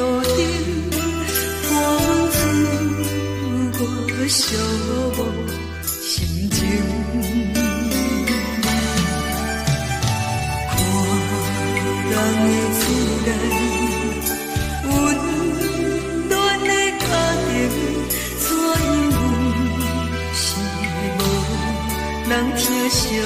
路顶，风雨我寂寞心情。看人的厝内，温暖的家庭，怎因阮是无人疼惜？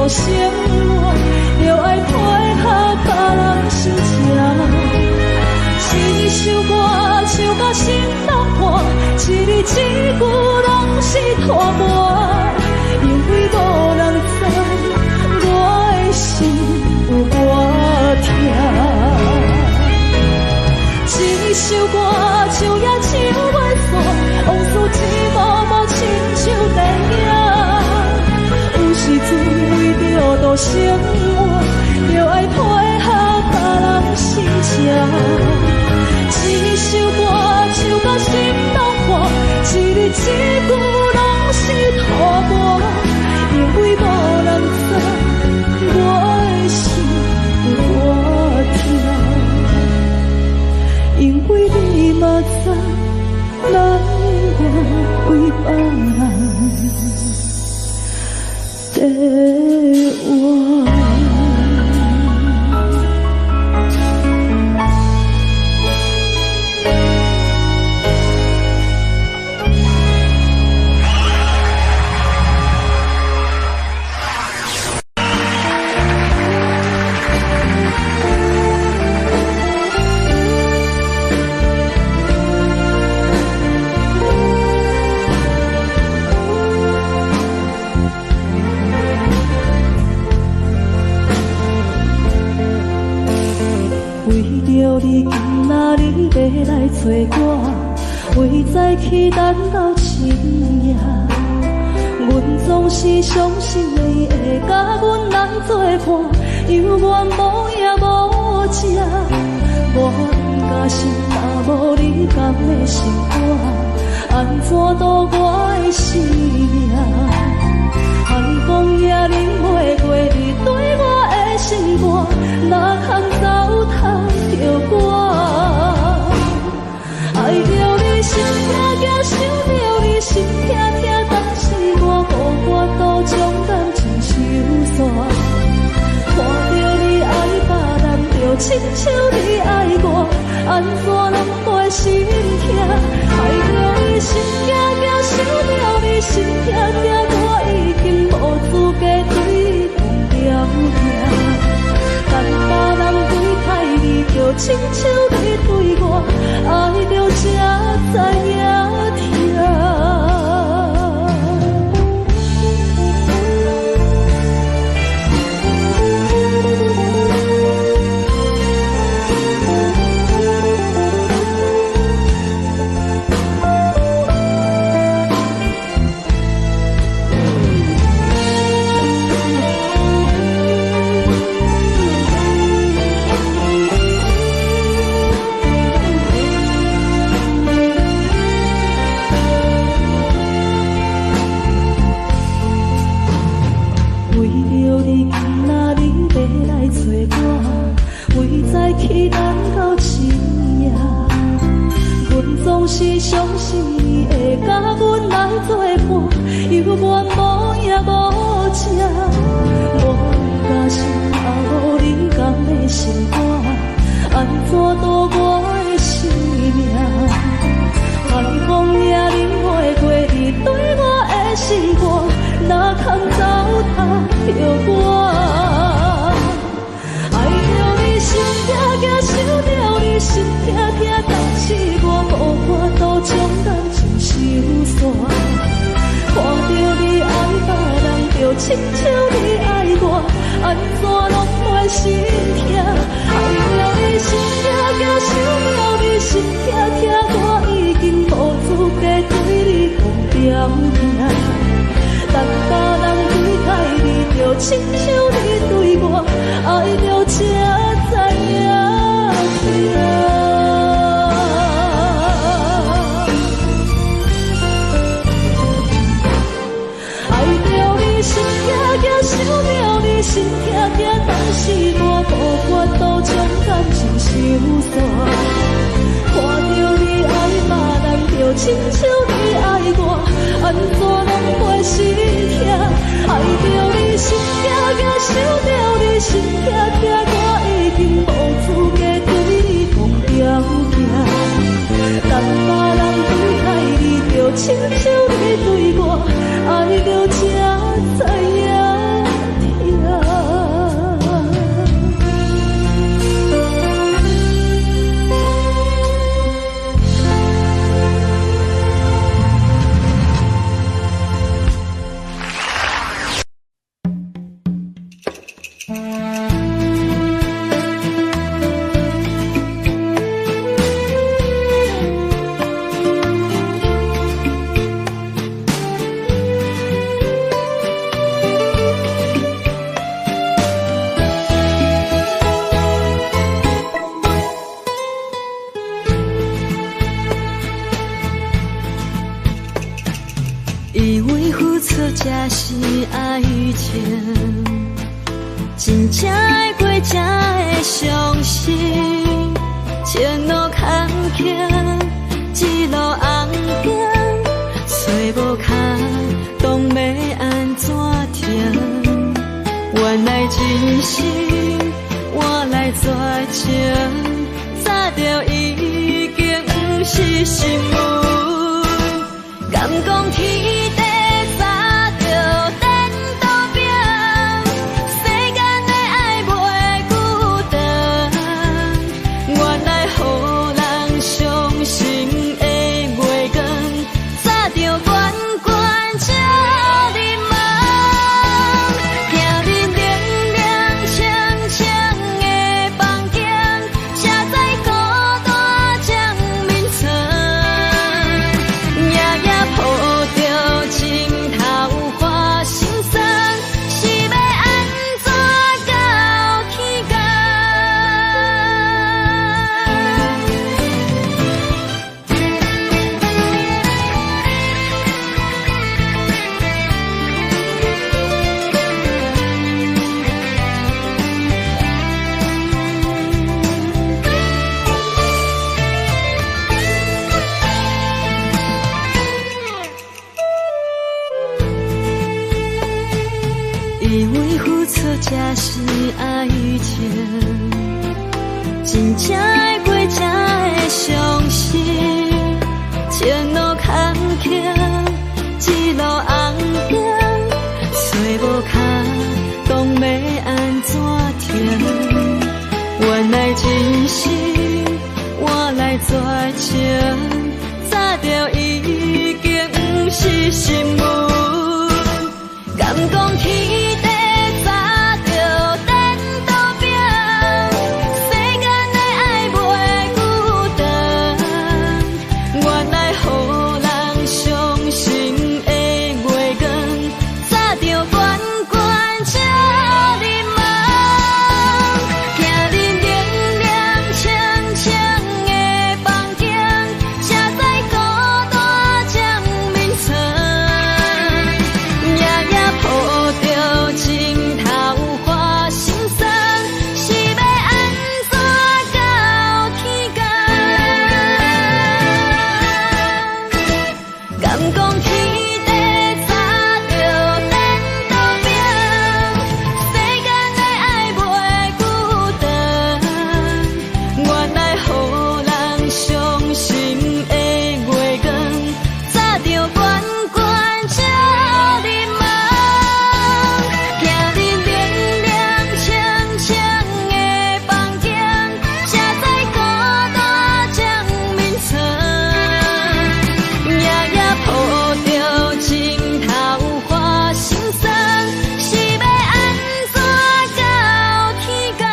度生活，就爱配合别人心情。一首歌唱到心拢破，一字一句拢是拖磨，因为无人知我的心有多痛。一首歌唱也唱袂煞，往事一幕幕亲像电影。有时阵为着度生活，就爱配合别人心情。一首歌唱到心拢破，一字一句拢是拖磨，因为无人知我的心有多痛，因为你嘛知，咱我为别人在活。你今仔日要来找我，为在去等到深夜。阮总是相信你会甲阮来作伴，犹原无影无迹。我假心若无你甘的心肝，安怎度我的生命？寒风也忍袂过你对我的心肝，哪通糟蹋着我？爱着你心痛痛，想着你心痛痛，但是我都将感情收煞。看着你爱别人，就亲像你爱我，安怎拢袂心痛？爱着你心痛痛，想着你心痛痛，我已经无资格对你讲条件。但别人对待你，就亲像你对我，爱着才知影痛。去等到深夜，阮总是相信你会甲阮来作伴，犹原无影无迹。我假心若无你甘的心肝，安怎度我的生命？寒风也忍袂过你对我的心肝，哪通糟蹋着我？心痛痛，想着你心痛痛，但是我无法度将感情收煞。看着你爱别人，就亲像你爱我，安怎拢袂心痛？爱着你心痛痛，想着你心痛痛，我已经无资格对你讲条件。但别人对待你，就亲像你对我，爱着才知影痛。爱着你心痛痛，想着你心痛痛，但是我无法度将感情收煞。看着你爱别人，就亲像你爱我，安怎拢袂心痛？爱着你心痛痛，想着你心痛痛，我已经无资格对你讲条件。但别人对待你，就亲像你对我，爱着才知影痛。爱情，真正会过才会相信。前路坎坷，一路红行，找无脚，当要安怎停？原来真心换来绝情，早就已经不是心梦。敢讲天地早就颠倒平，世间的爱袂孤单。原来予人伤心的月光，早就悬悬照你梦。行恁凉凉清清的房间，车载孤单将眠床。夜夜抱着情头花心酸，是要安怎到天光？以为付出才是爱情，真正会过才会相信。前路坎坷，一路红行，找无脚，当要安怎停？原来真心换来绝情，早就已经不是心梦。敢讲天地早就颠倒平，世间的爱袂孤单。原来予人伤心的月光，早就悬悬照你梦。行恁凉凉清清的房间，车载孤单将眠床。夜夜抱着情头花心酸，是要安怎到天光？敢讲天地早就颠倒平，世间的爱袂孤单。原来予人伤心的月光，早就悬悬照你梦。行恁凉凉清清的房间，车载孤单将眠床。夜夜抱着情头花心酸，是要安怎到天光？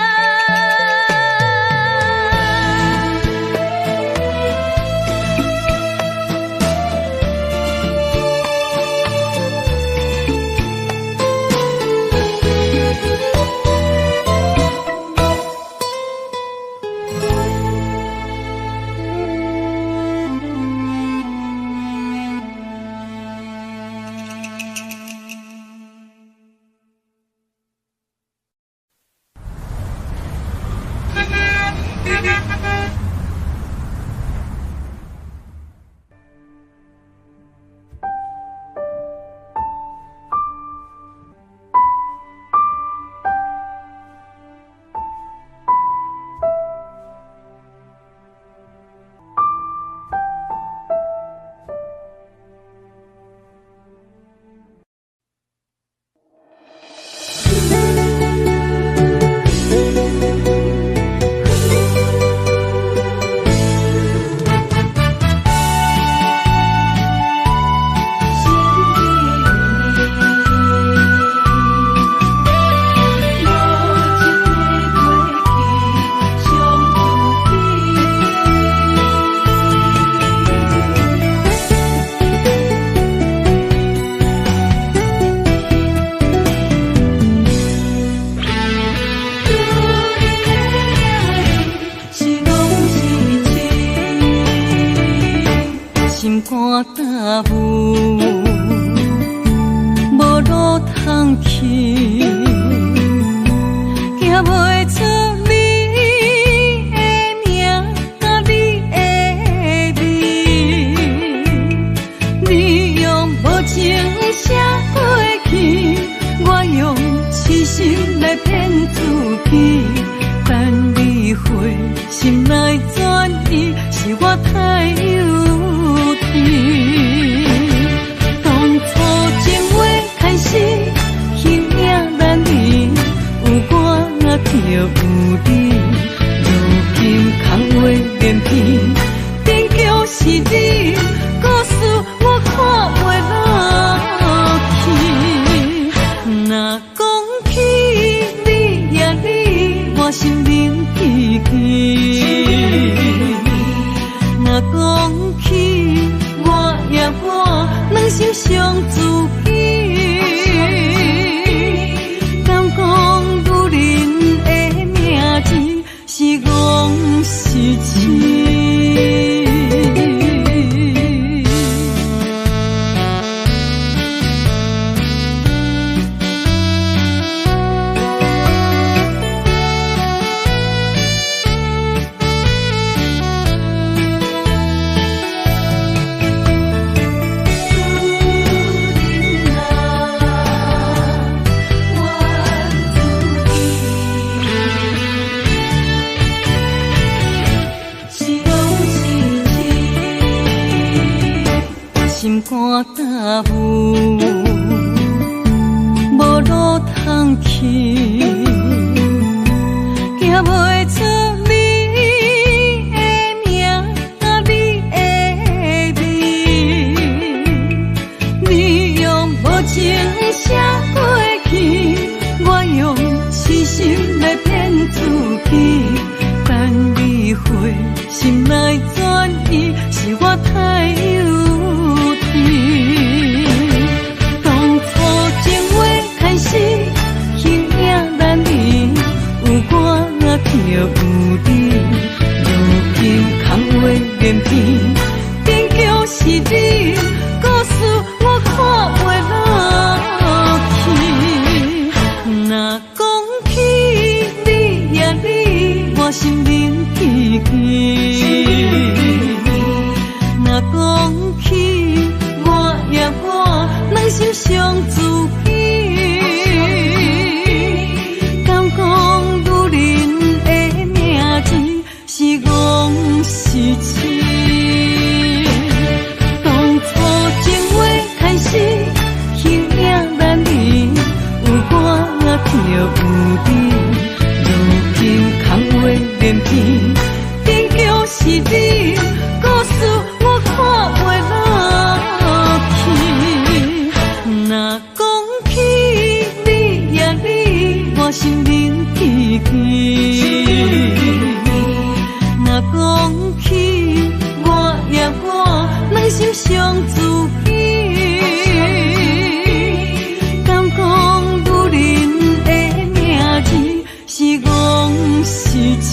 心肝担负，无路去，行袂出你的名甲你的味，你用无情写过去，我用痴心来骗自己，等你回心来转移，是我太幼稚。当初情话开始，形影难离，有我就有你，如今空话连篇，终究是你，故事我看袂落去。若讲起你呀你，我心灵记起；若讲起我呀我，两心相知己。敢讲女人的名字是戆是痴？心肝答有，无路通去，行袂出你的名甲你的味，你用无情写过去，我用痴心来骗自己，等你回心来转移，是我太幼稚。当初情话开始，形影难离，有我就有你，如今空话连篇，终究是你，故事我看袂落去。若讲起你呀你，我心灵记起；若讲起我呀我，两心相知己。敢讲女人的名字是戆是痴？当初情话开始，形影难离，有我就有你，如今空话连篇，终究是你，故事我看袂落去。若讲起你呀你，我心灵记起；若讲起我呀我，两心相知己。敢讲女人的名字是戆是痴？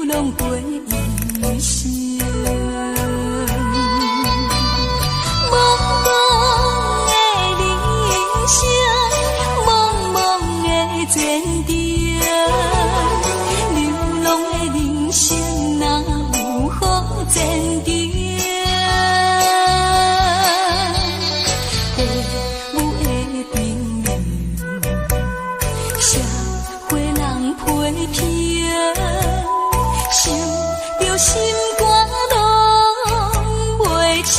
拢过一生。社会人批评，想着心肝拢袂清。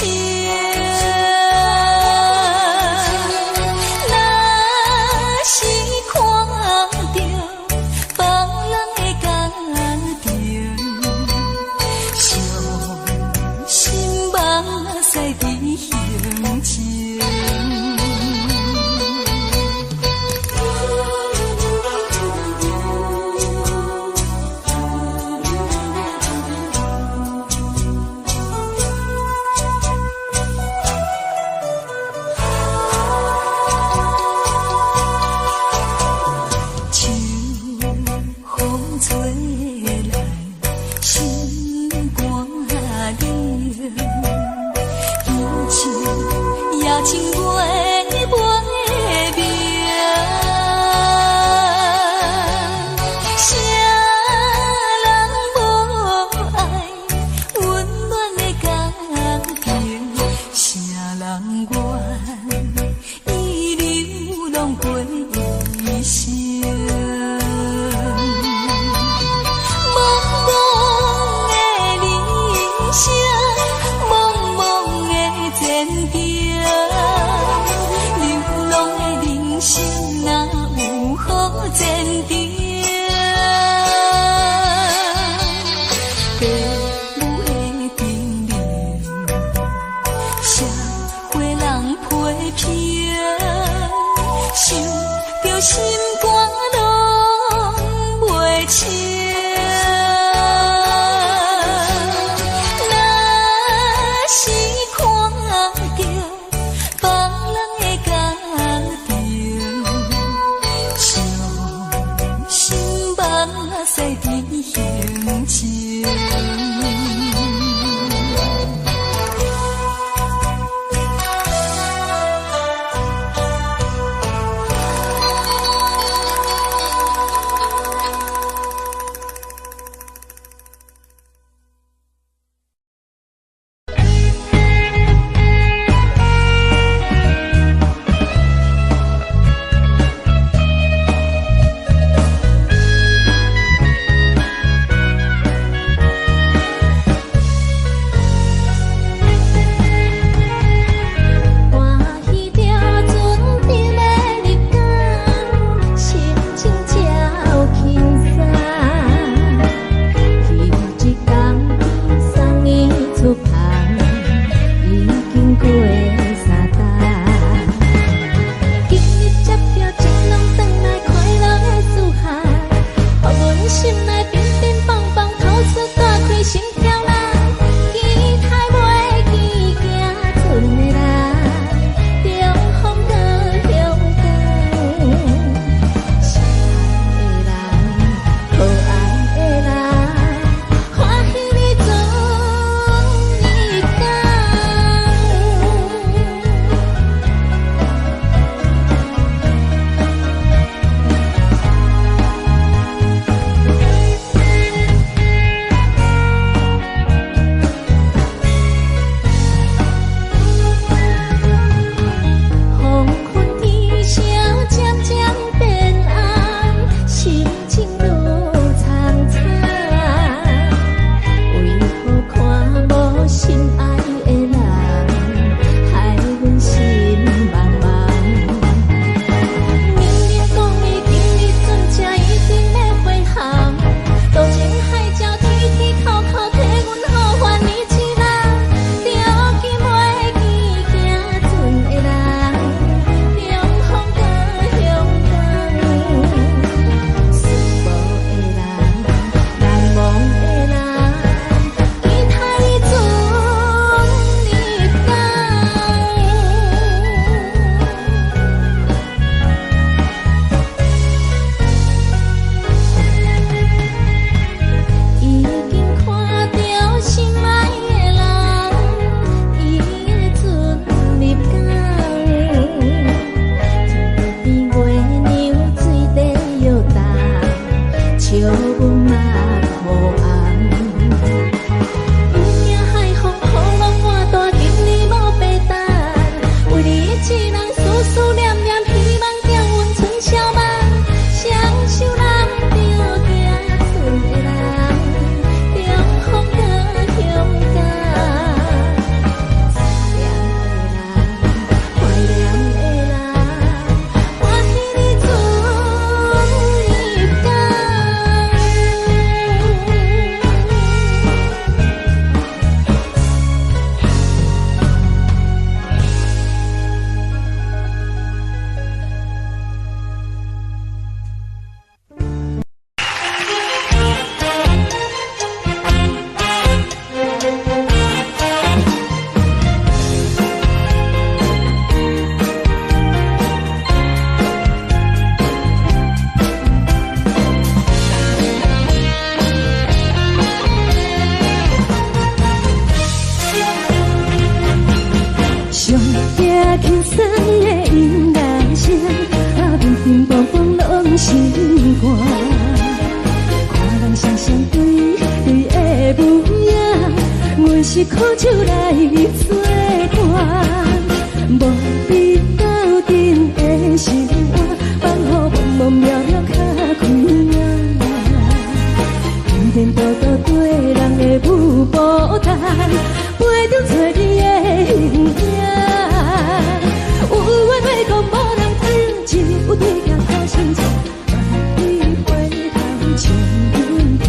心肝。看人双双对对的模样，阮是苦酒来作伴。无比斗阵的生活，放乎茫茫渺渺较开朗。颠颠倒倒对人的舞步弹，陪着找你的形影。有话要讲无人听，只有对镜头心切，万里回头将阮骗。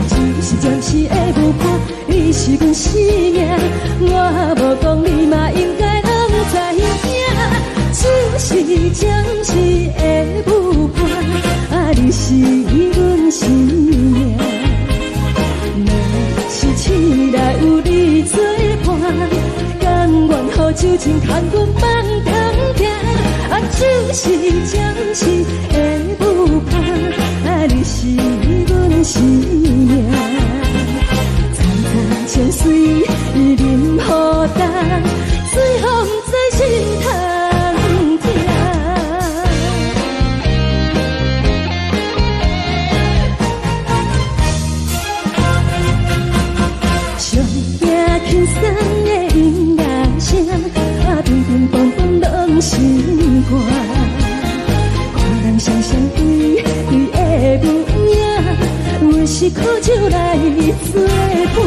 只是暂时的舞伴，你是阮生命，我无讲你嘛应该拢知影。就是暂时的舞伴，你是阮生命。若是醒来有你作伴，甘愿予酒精牵阮放通行。就是暂时的舞伴，你是阮生命。层层情水任何等，随风在心头。轻松的音乐声，乒乒乓乓拢心肝。看人双双对对的模样，阮是苦酒来作伴。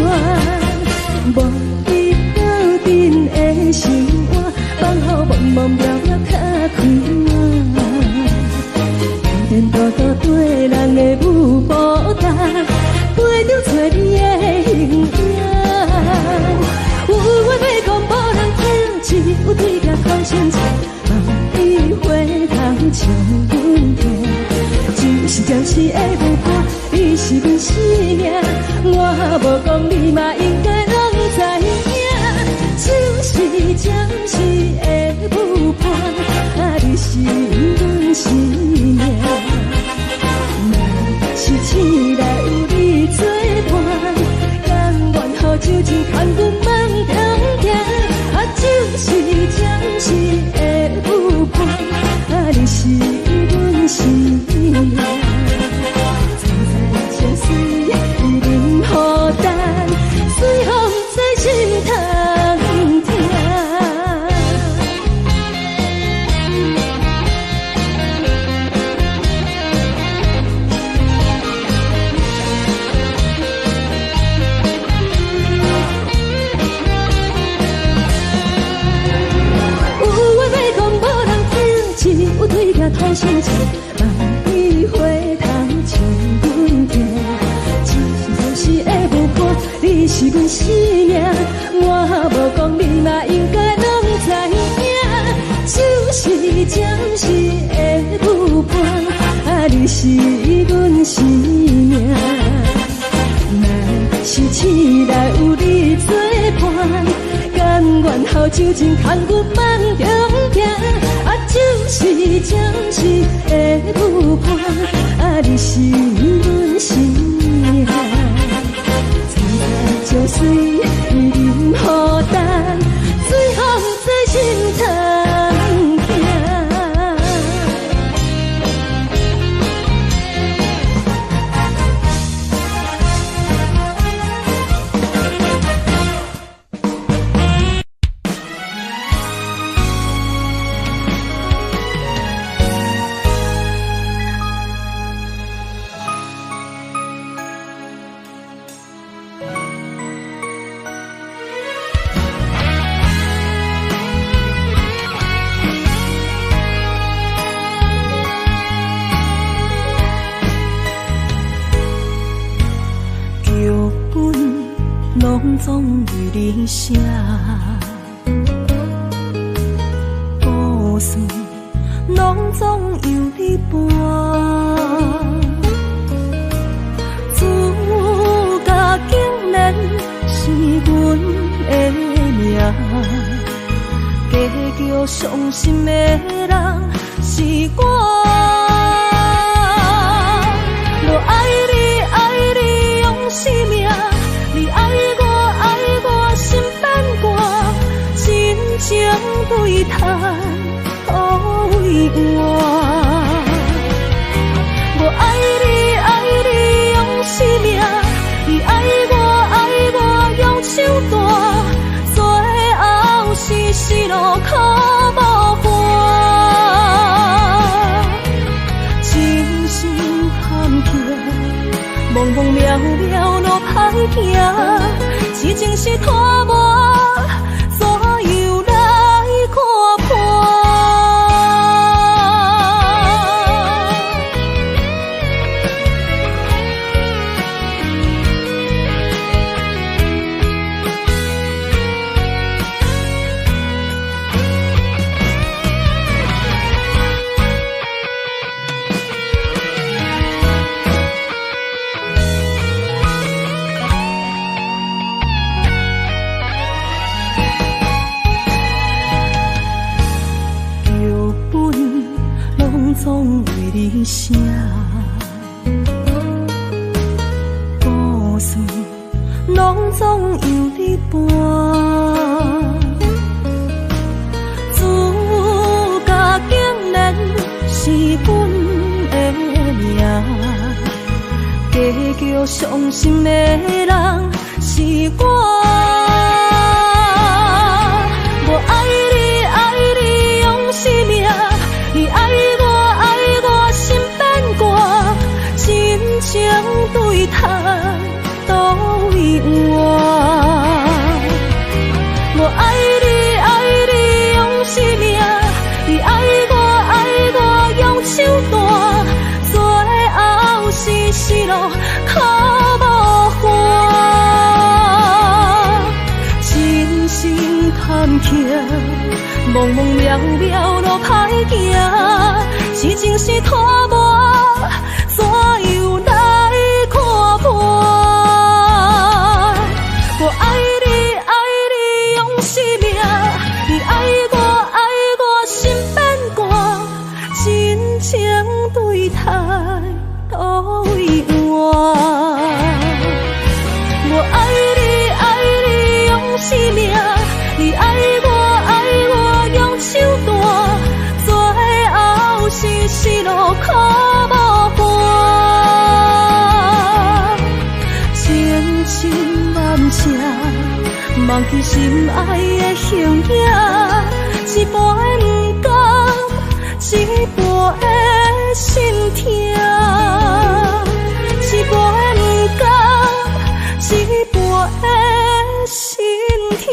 无比斗阵的生活，放乎茫茫渺渺较开朗。颠颠倒倒对人的舞步弹，陪着找你的形影。有话要讲无人听，只有对镜头心切，万里回头将阮骗。只是暂时的舞伴，你是阮生命，我无讲你嘛应该拢知影。就是暂时的舞伴，你是阮生命。若是醒来有你作伴，甘愿予酒精牵阮放通行。就是暂时的舞伴，你是阮生命。层层情水任何等，随风在心头听。有对镜头心切，万里回头将阮骗。只是暂时的舞伴，你是阮生命，我无讲你嘛应该拢知影。就是暂时的舞伴，你是阮生命。若是醒来有你作伴，甘愿予酒精牵阮放中行。就是暂时的舞伴，你是阮生命。层层情水任何等，随风在心头行。总为你写，故事拢总由你伴。主角竟然是阮的命，结局伤心的人是我。我爱你，爱你用生命，你爱我。心变卦，真情对叹，可为我。渺渺路歹行，痴情是拖我左右来看破。总为你写，故事拢总由你伴。自家竟然是阮的命，加叫伤心的人是我。我爱你，爱你用生命，你爱我。情对待都为我，我爱你，爱你用生命，你爱我用手段，最后是失落靠无花，真心叹气，茫茫渺渺路歹行，痴情是拖我左右来看破。我爱你，爱你用生命，你爱我心变卦，真情对待都为我。我爱你，爱你用生命，你爱我用手段，最后是失落靠无伴，千真万确，忘记心爱的形影，一半的不甘，一半的心痛，一半的不甘，一半的心痛。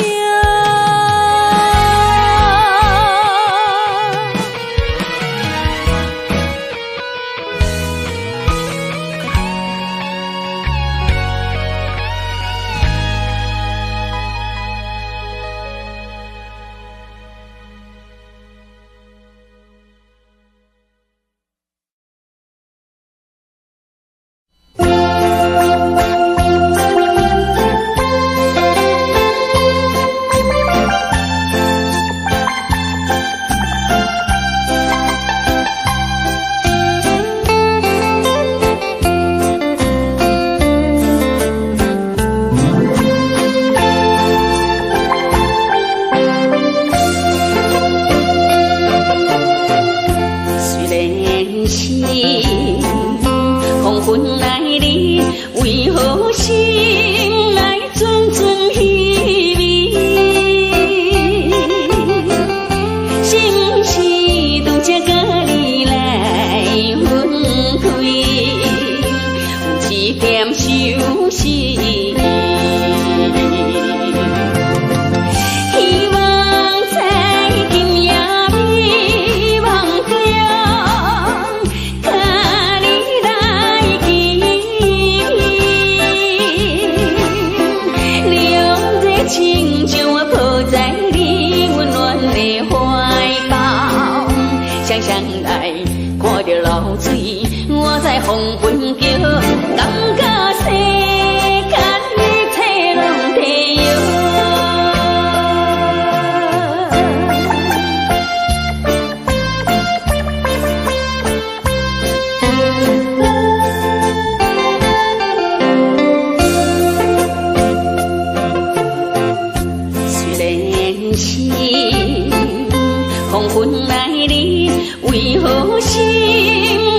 为何心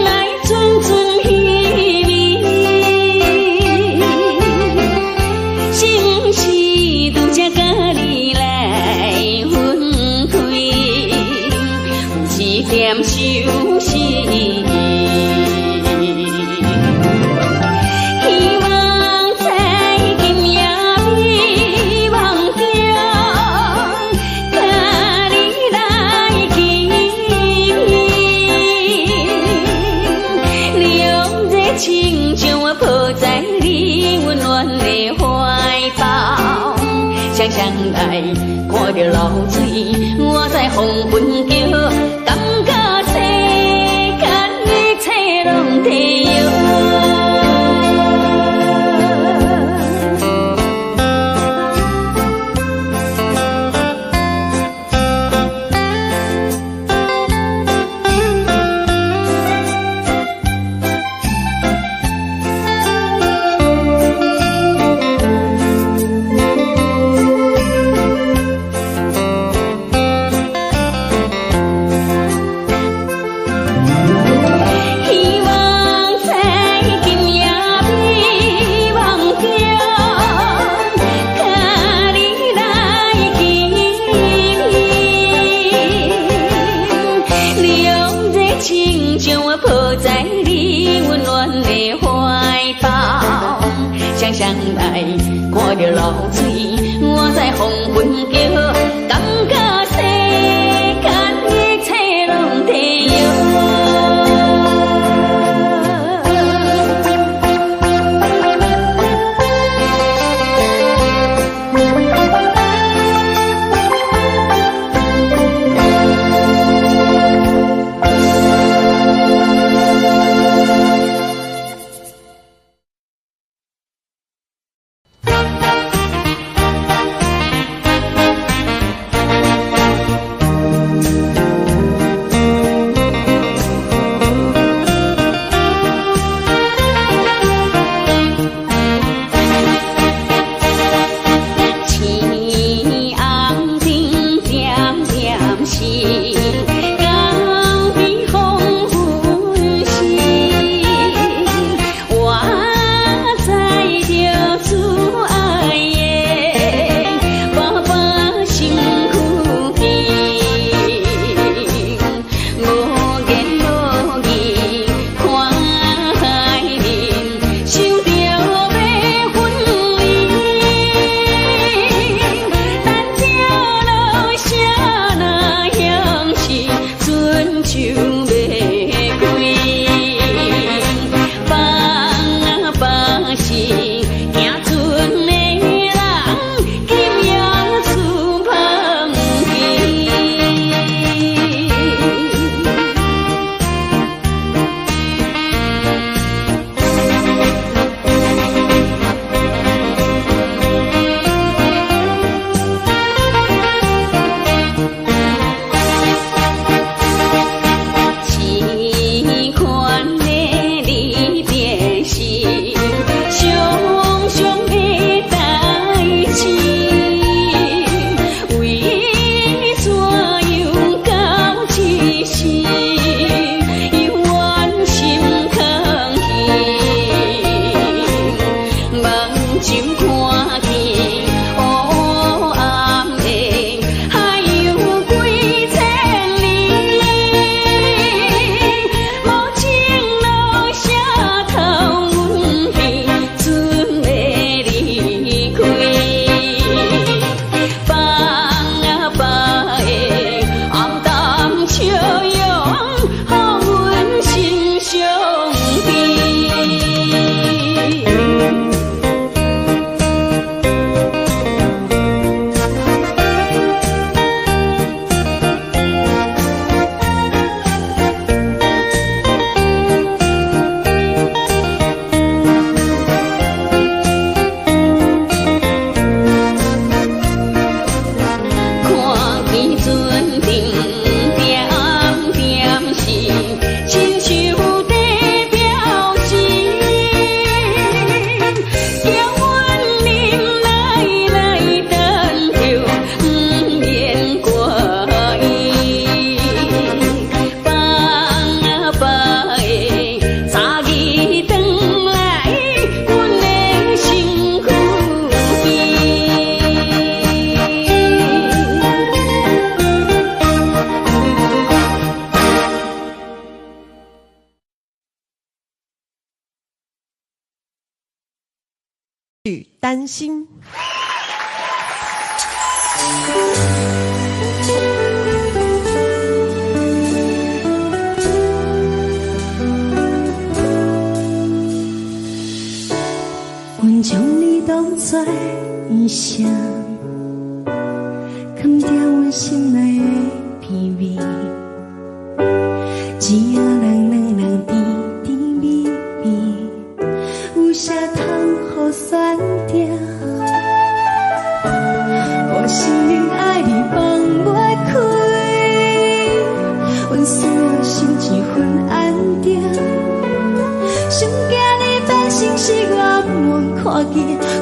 爱阵阵稀微？情将我抱在你温暖的怀抱，想想来看着流水，我在黄昏叫，感觉世间一切拢地摇。想想来看着流水，我在黄昏叫，感觉世间一切拢地摇。担心。将你当作异声，藏在阮心内的秘密。一人两人甜甜蜜蜜，有啥通好选择？我心灵爱你放袂开，阮需要心一份安定。想惊你变成是我无看见，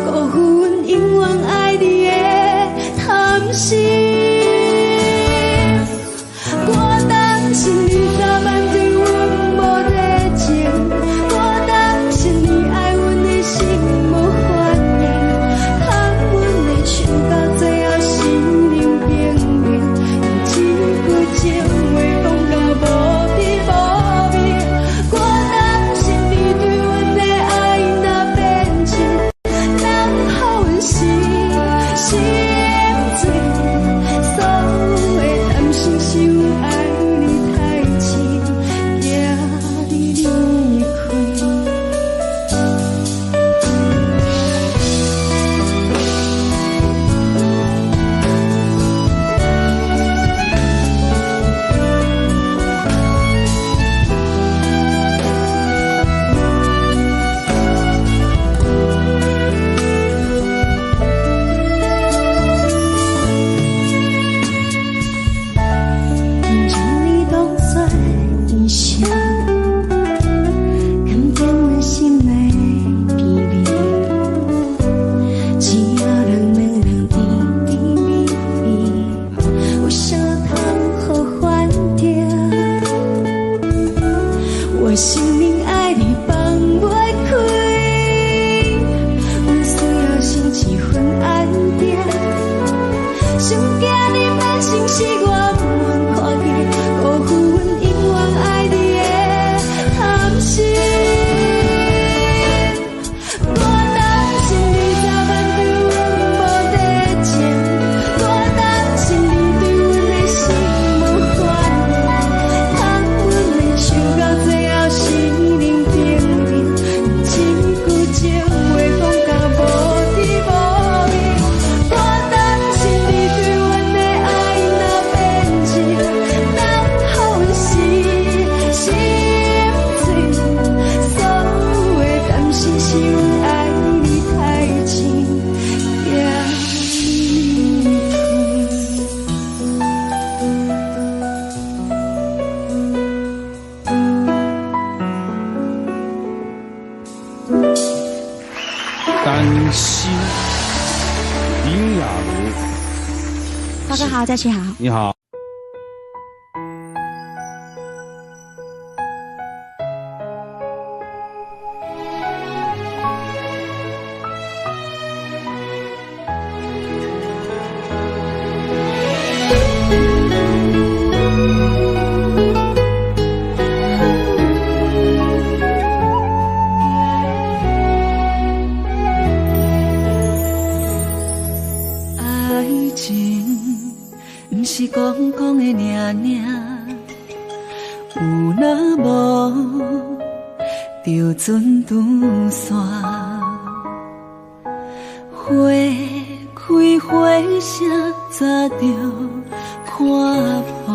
辜负阮永远爱你的贪心。我担心你早晚对阮无热情，我担心你爱阮的心无反应，看阮的手到最后心灵冰冷，用一句情话讲到无甜无味。我担心你对阮的爱若变质，人好阮心醉，所有的贪心是有爱你太深，惊你离开。将你当作异声，藏在阮心内的秘密。一人两人甜甜蜜蜜，有啥通好反着？我心灵爱你放袂开，阮需要心一份安定。想惊你变成是我无看见，辜负阮永远爱你的贪心。我担心你早晚对阮无热情，我担心你对阮的心无反应，看阮的手到最后心灵冰冷，用一句情话讲到无甜无味。我担心你对阮的爱若变质，人好阮心醉，所有的担心是有爱你太深，惊你离担心。林雅茹，大哥好，佳琪好。你好。爱情不是讲讲的尔尔，有若无就准拄线。花开花谢早就看破，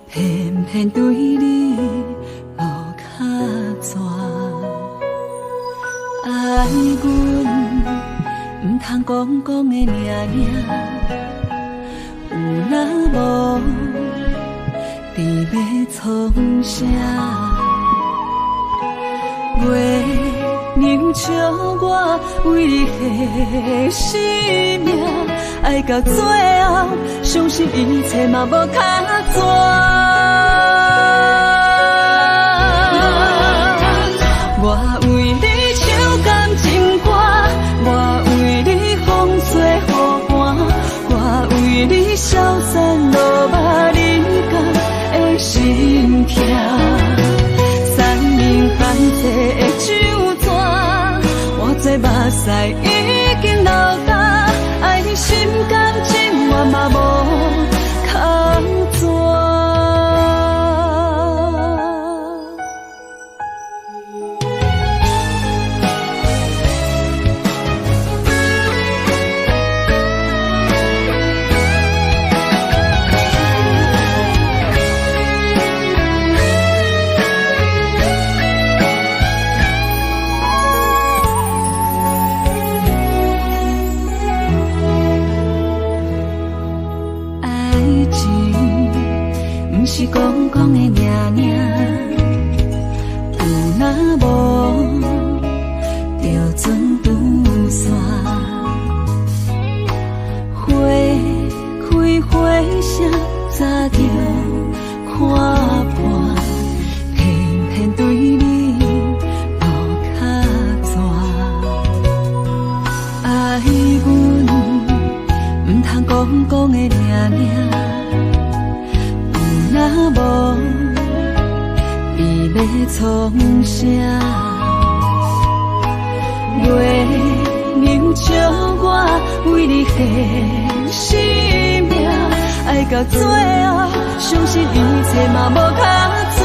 偏偏对你无卡纸。爱阮唔通讲讲的尔尔，有若无伫要创啥？月亮笑我为你牺牲命，爱到最后，相信一切嘛无卡纸。我为你唱感情歌，我为你风吹雨寒，我为你消散落寞人间的心痛。三明泛济的酒泉，我这目屎已经流干，爱你心甘情愿嘛无卡纸。创啥？月亮照我为你献生命，爱到最后，相信一切嘛无较绝。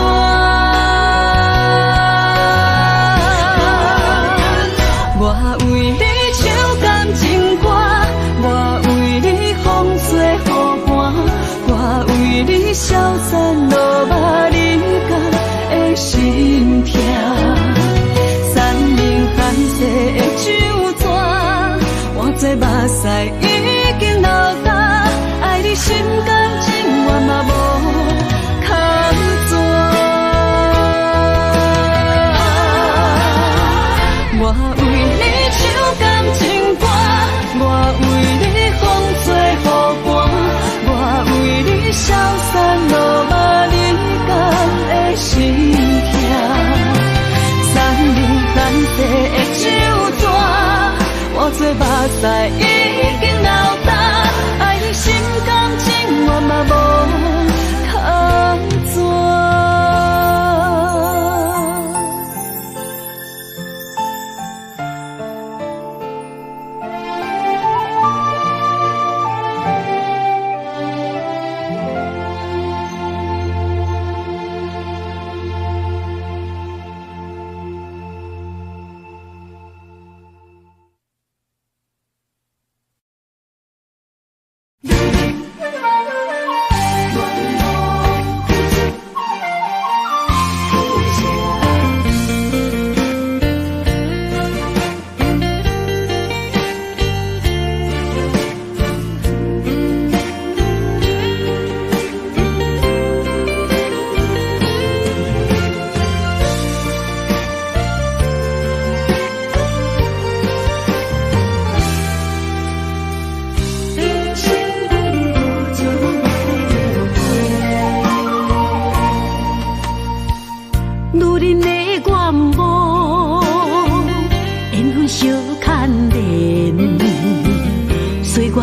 我为你唱感情歌，我为你风吹雨寒，我为你消散落寞人间的心痛。山明海誓的酒泉，我做目屎已经流干，爱你心甘情愿嘛无较绝。我为你唱感情歌，我为你风吹雨寒，我为你消散落寞人间的心痛。山明海誓的酒泉，我做目屎已经流干，爱你心甘情愿嘛无较绝。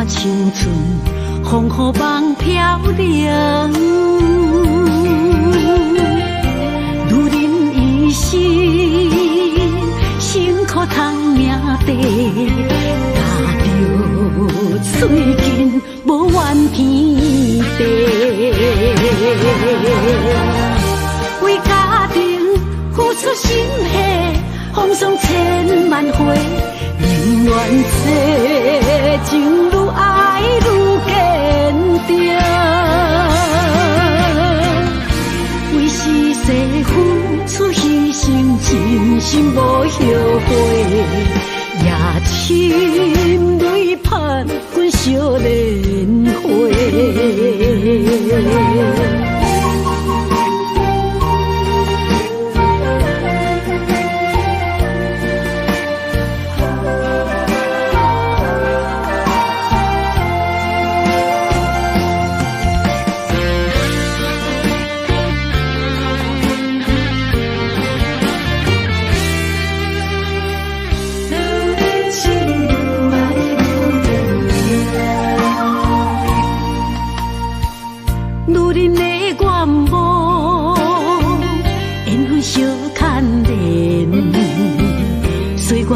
青春风雨梦飘零，女人一生辛苦赚命地，踏着水根无怨天地，为家庭付出心血，风霜千万回。宁愿这情愈爱愈坚定，为世世付出牺牲，真心无后悔，也深泪盼阮少年花。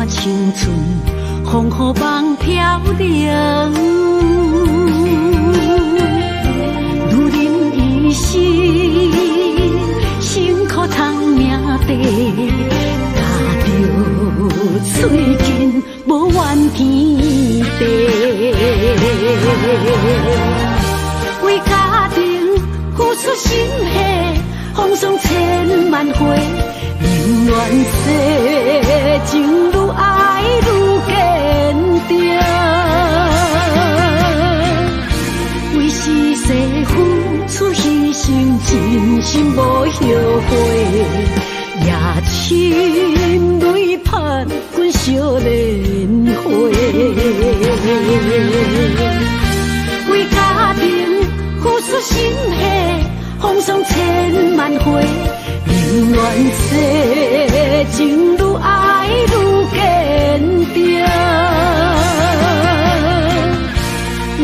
青春风雨梦飘零，女人一生辛苦赚命地，踏着水根无怨天地，为家庭付出心血，风霜千万回。宁愿这情愈爱愈坚定，为世世付出牺牲，真心无后悔，也深泪盼阮少年花。为家庭付出心血，风霜千万回。宁愿这情愈爱愈坚定，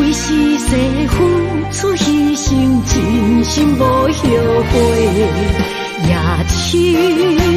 为世世付出牺牲，真心无后悔，也深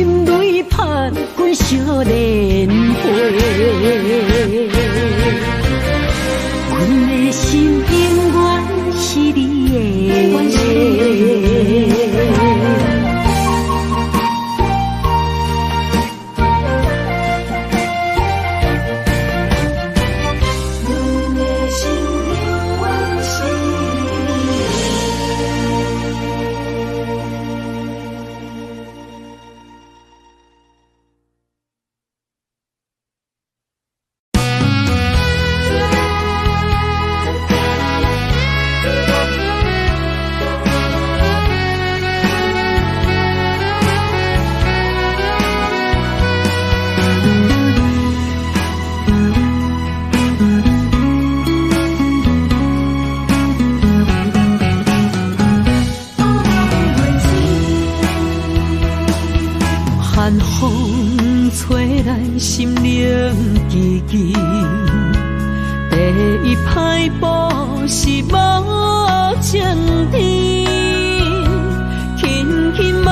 风吹来心灵记记，第一摆步是无情天，轻轻问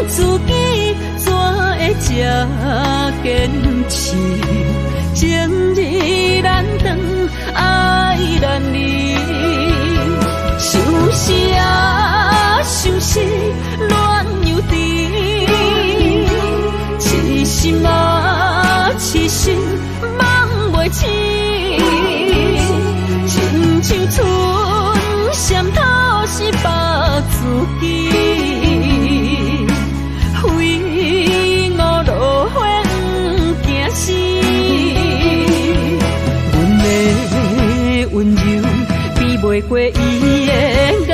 自己怎会这坚持，情义难断，爱难离，想死啊想死，恋又甜，痴心啊痴心，梦袂醒，亲像春闪透是白自己，非我落花不惊死，阮的温柔比袂过伊的眼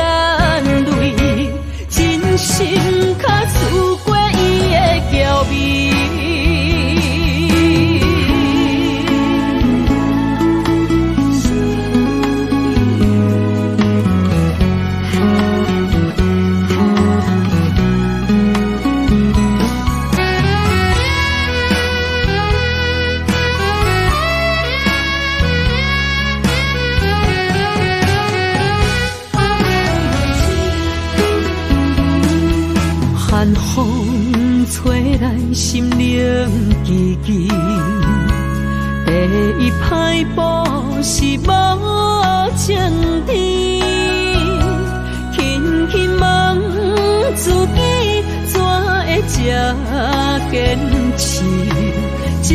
泪，真心较输过伊的娇媚。寒风吹来心灵记记，第一摆步是无情天，轻轻问自己怎会这坚持，情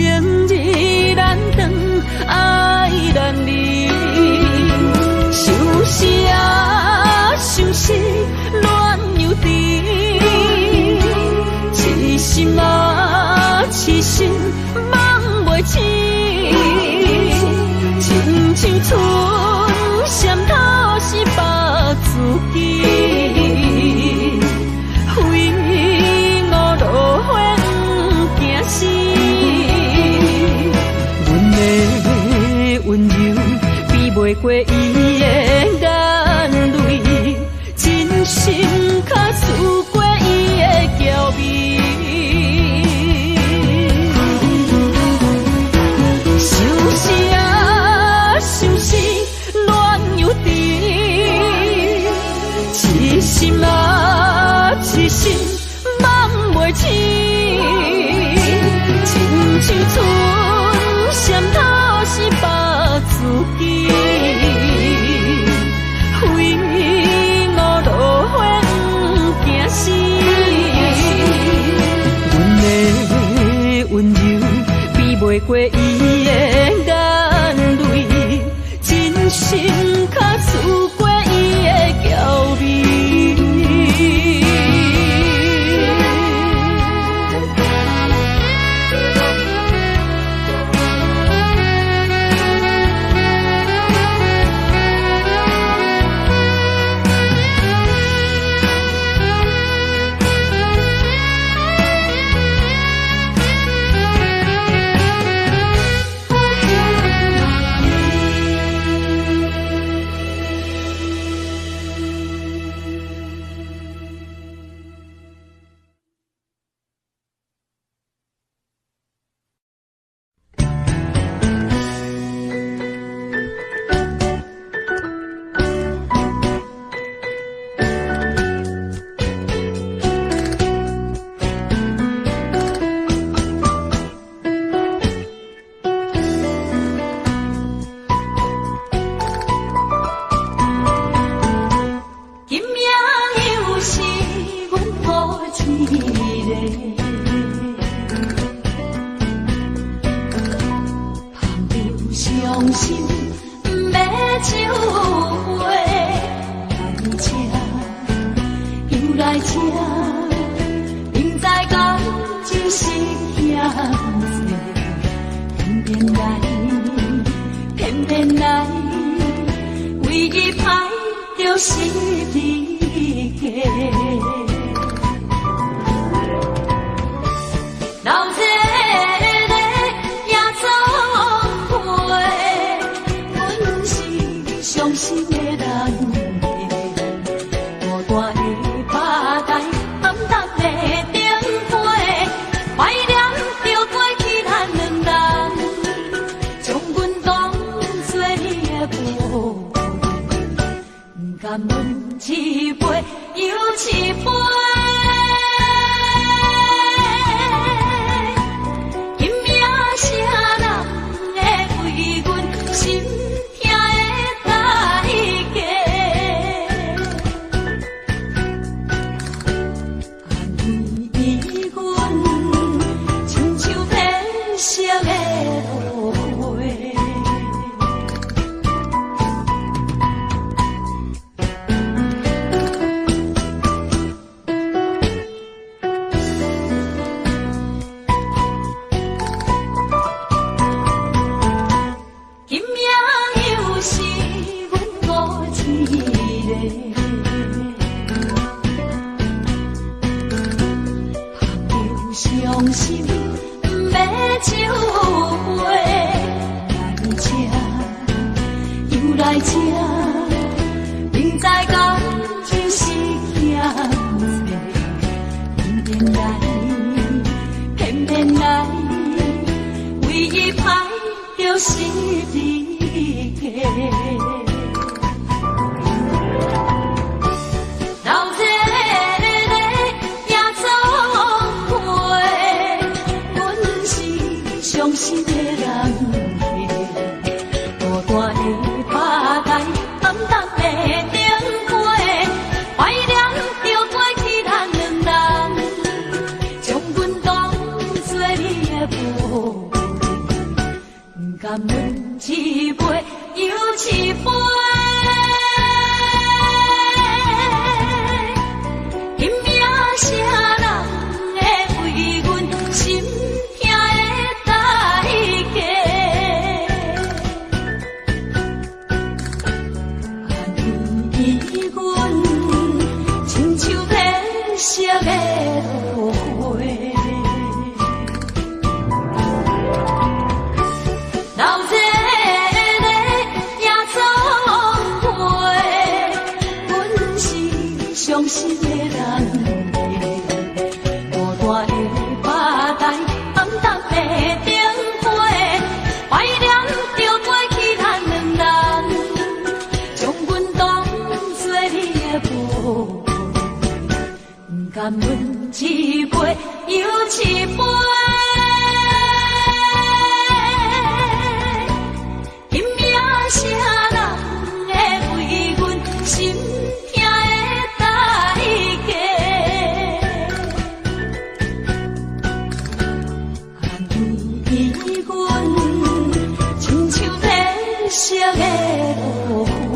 义难断，爱难离，想死啊想死，恋又甜，痴心啊痴心，梦袂醒，亲像春闪透是白自己，非我落花不惊死，阮的温柔比袂过伊的眼泪，真心较输过伊的娇媚。想死啊想死，恋又甜，痴心啊痴心，梦袂醒，亲像春闪透是白自己，非我落花不惊死，阮的温柔比袂过伊的眼泪，真心较输过伊的娇媚。我的巴台，暗淡的灯花，快要酒杯来吃，又来吃，明知感情是险恶，偏来，偏偏来，唯一歹就是你客。伤心的人客，孤单的拍台，暗淡的灯花，怀念着过去咱两人，将阮当作你的宝贝，不甘阮一杯又一杯。因命啥人会为阮心痛的代价？安慰阮，亲像褪色的落花。老热的夜总会，阮是伤心的人。甘阮一杯又一杯，因命啥人会为阮心痛的代价？安慰阮，亲像褪色的落花。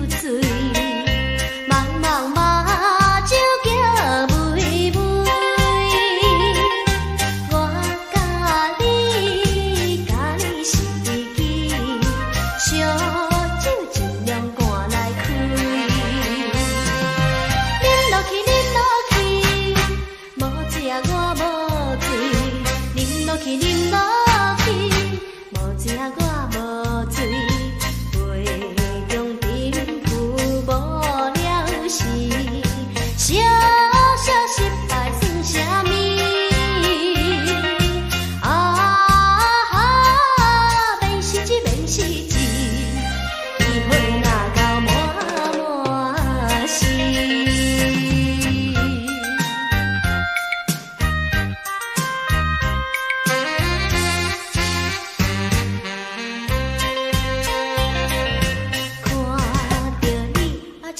水，茫茫马酒叫妹妹。我甲你是知己，烧酒尽量赶来开。饮落去，饮落去，无食我无醉。饮落去，饮落去，无食我无醉。杯中珍珠无了时，小小失败算啥物？免失志，免失志，机会若到满满是。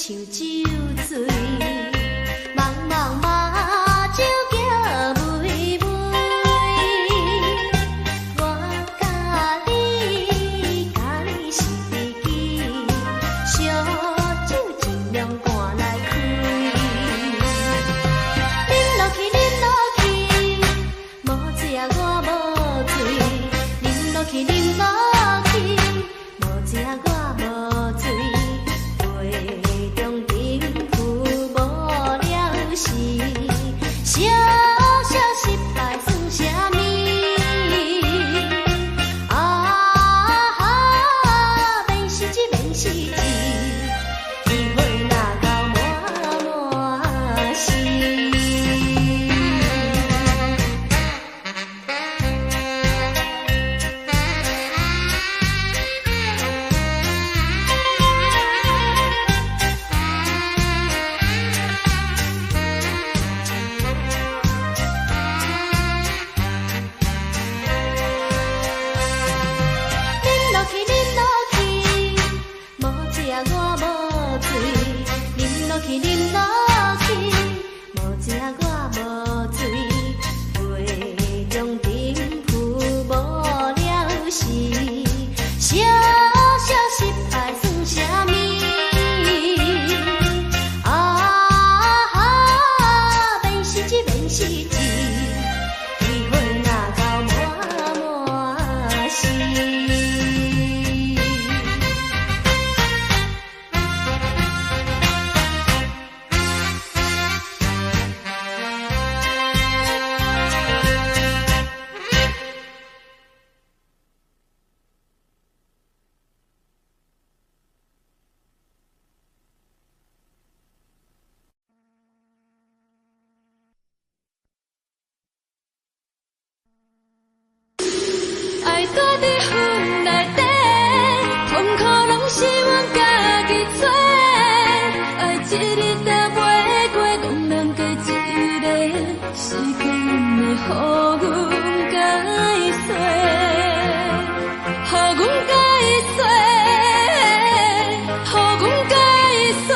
像酒醉，茫茫马酒叫妹妹。我甲你是知己，烧酒尽量赶来开。饮落去，饮落去，无食我无醉。饮落去，饮落去，无食我无醉。杯中珍珠无了时，小小失败算啥物？免失志，免失志，机会若到满满是。饮落去，无食我无醉。杯中珍珠无了时，小小失败算啥物？免失志，免失志，机会若到满满是。爱躲伫云内底，痛苦拢是阮家己找。爱一日也袂过，讲人加一个，时间会予阮解释，予阮解释，予阮解释。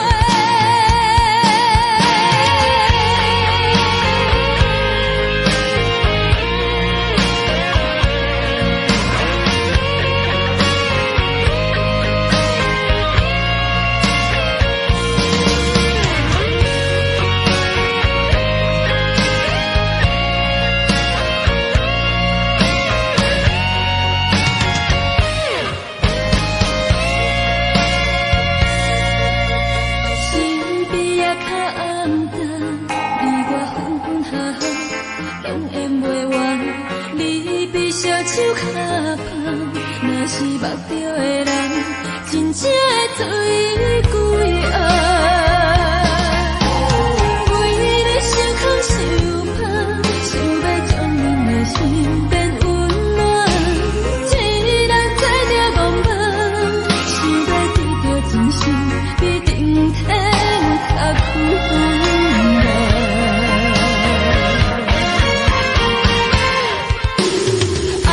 手脚芳，若是目着的人，真正会醉归暗。为你伤空受怕，想要将阮的心变温暖。一人载着茫茫，想要得到真心，比顶天较困难。爱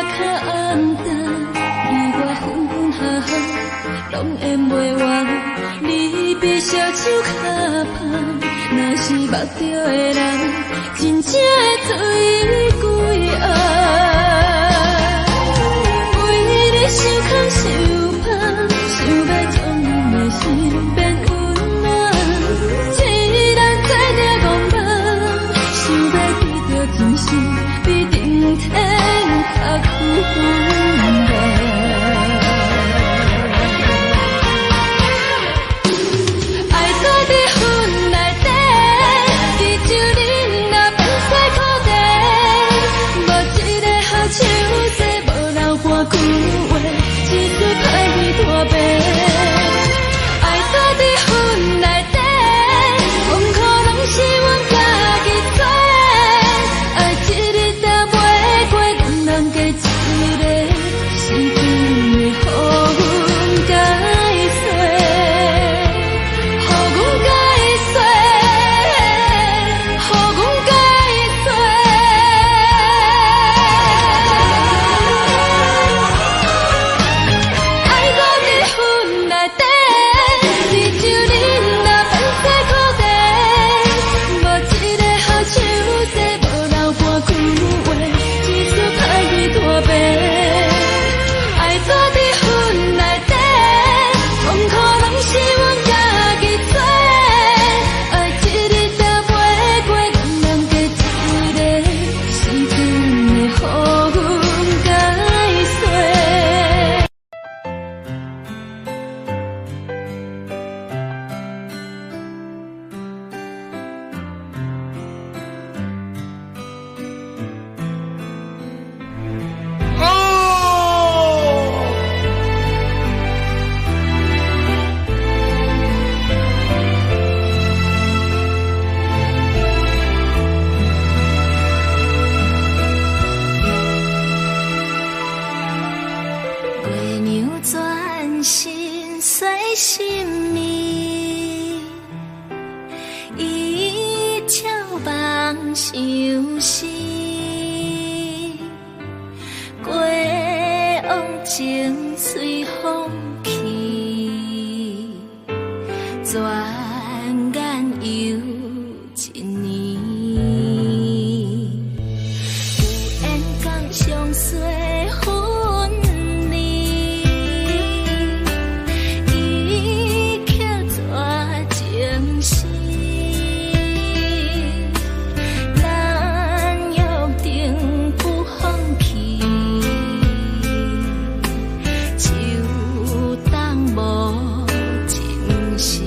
较暗淡，离我分分合合，拢演袂完。你比小手较香，若是目着的人，真正会醉归暗。为你受苦受怕，想要将你的心变温暖。一人做着戆梦，想要记着真心，比顶天较困难。情随风去，转眼又一年。有缘共相随分离，伊却绝情丝。咱约定不放弃。 世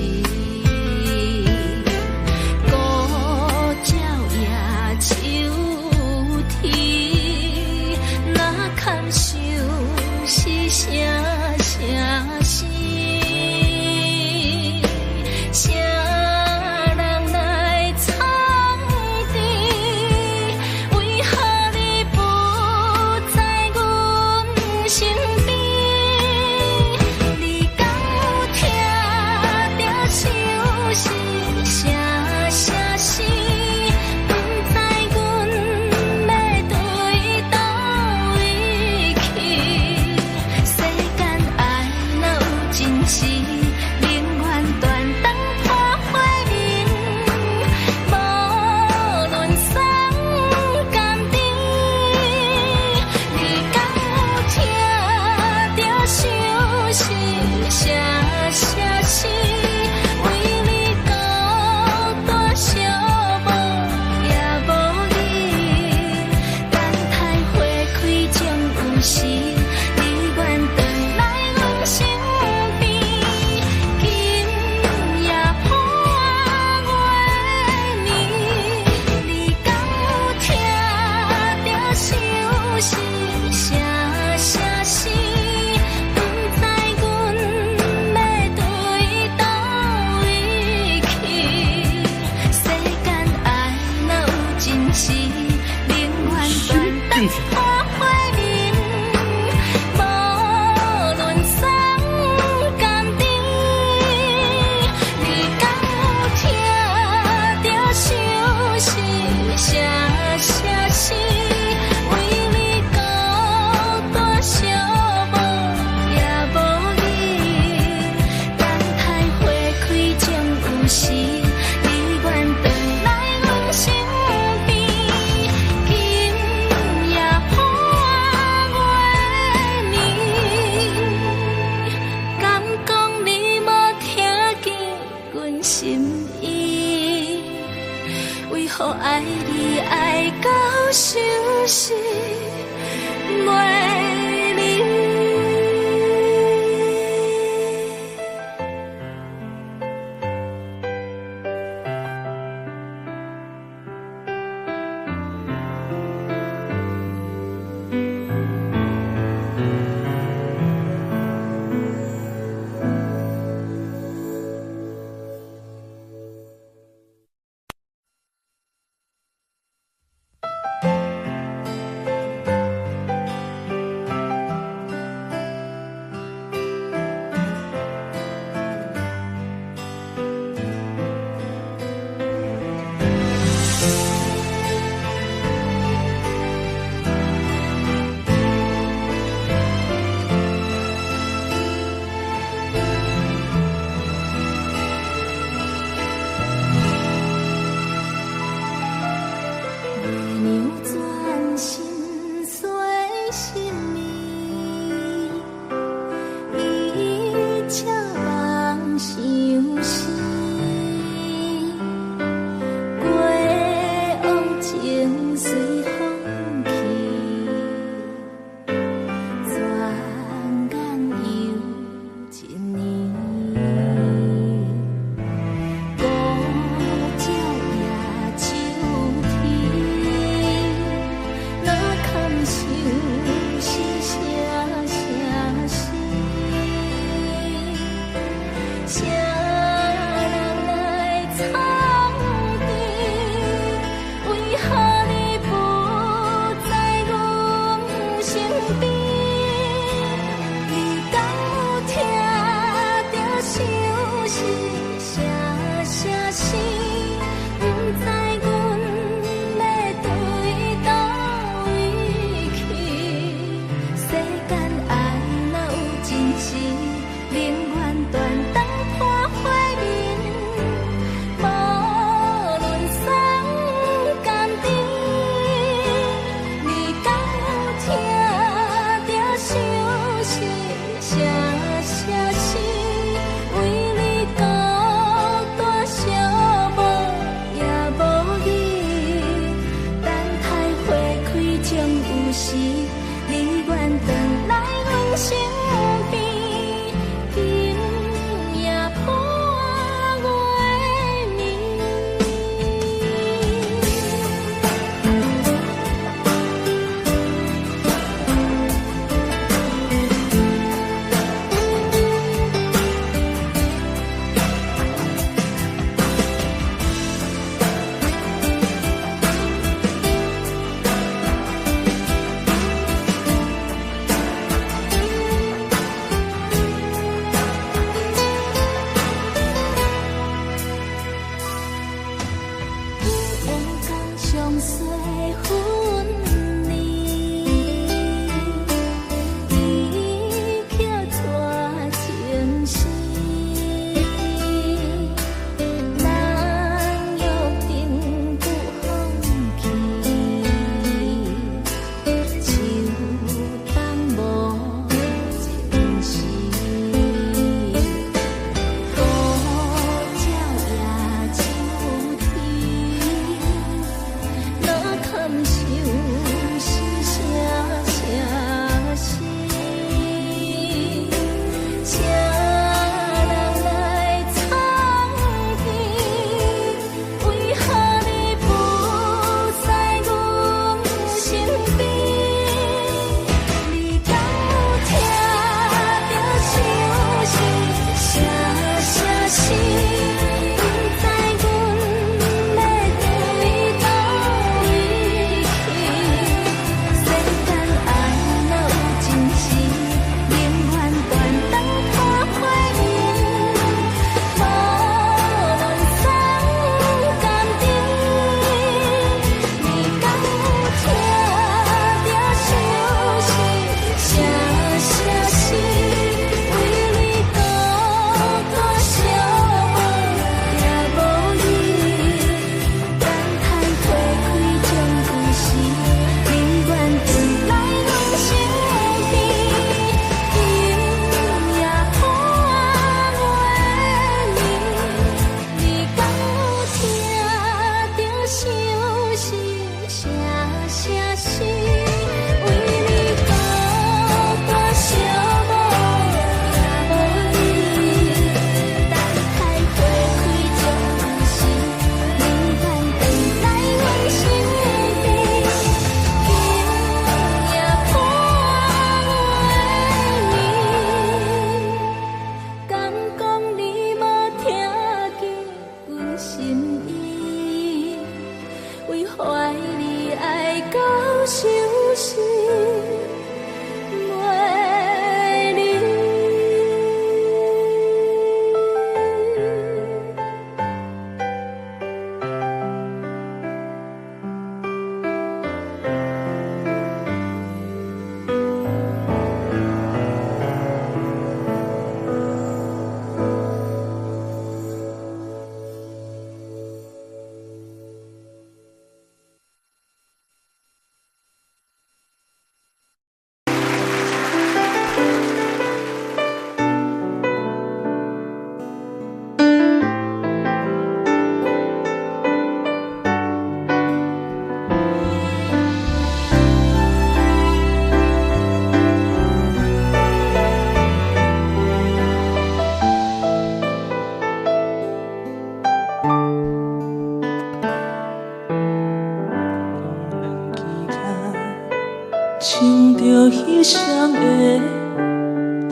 双的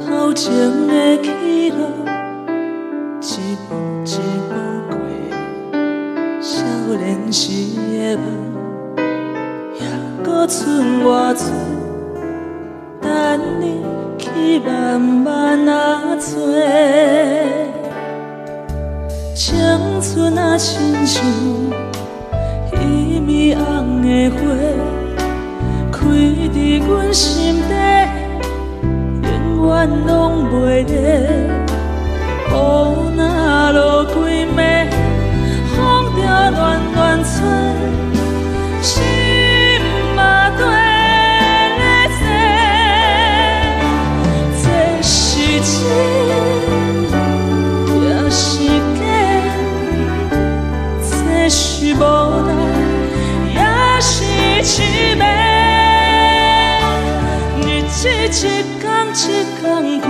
头前的起落，一步一步过，少年时的梦，还搁剩偌多，等你去慢慢啊找。青春啊，亲像迄暝红的花，开伫阮心底，永远拢袂灭。雨若落几暝，风就乱乱吹，心嘛跟咧碎。这是真，也是假？这是无奈，也是凄美。日子一天一天过，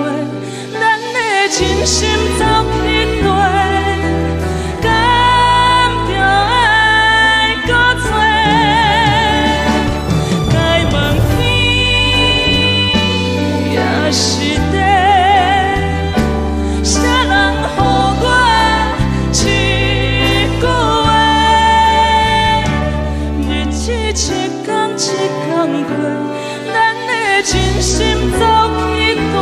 咱的真心走去落，敢着爱搁多？该问天也是地，啥人予我一句话？日子一天一天过，咱的真心走去落。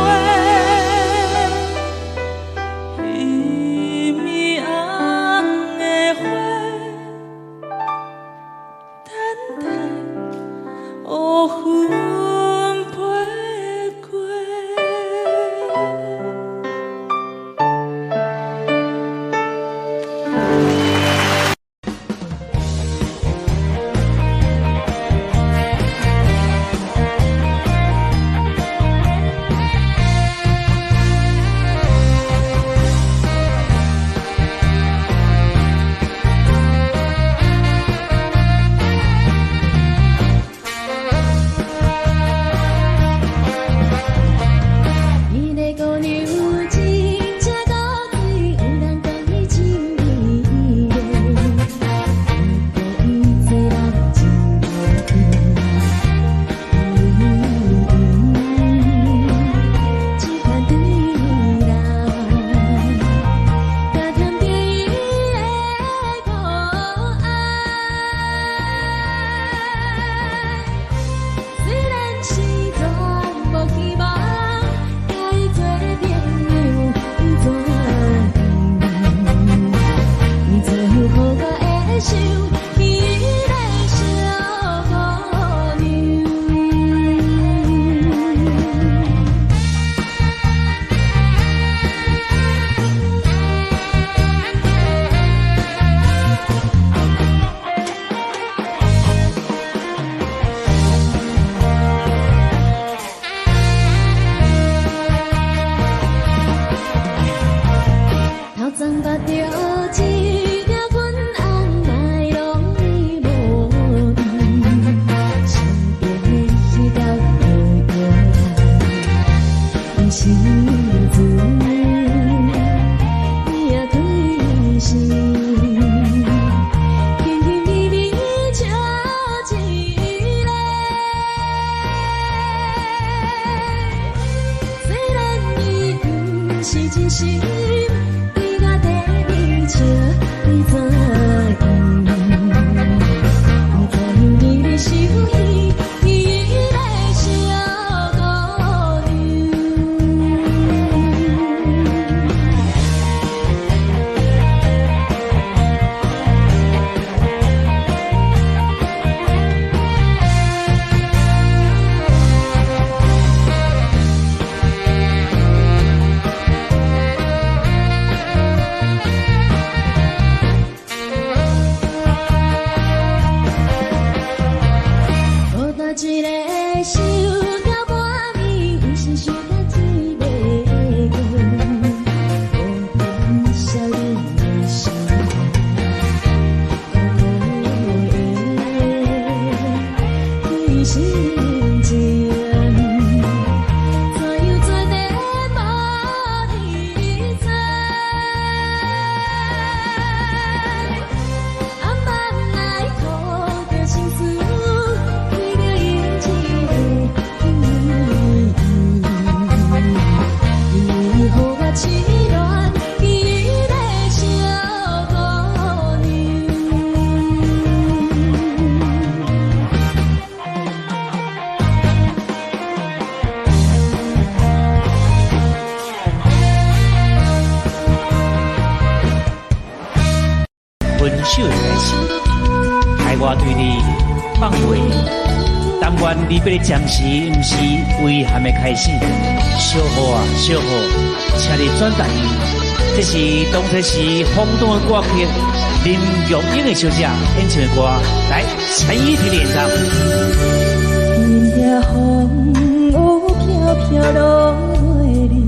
放袂。但愿离别的暂时，不是遗憾的开始。小雨啊，小雨，请你转达伊。这是当初时轰动的歌曲，林玉英的小姐演唱的歌，来陈依婷的演唱。今夜风有飘飘落袂离，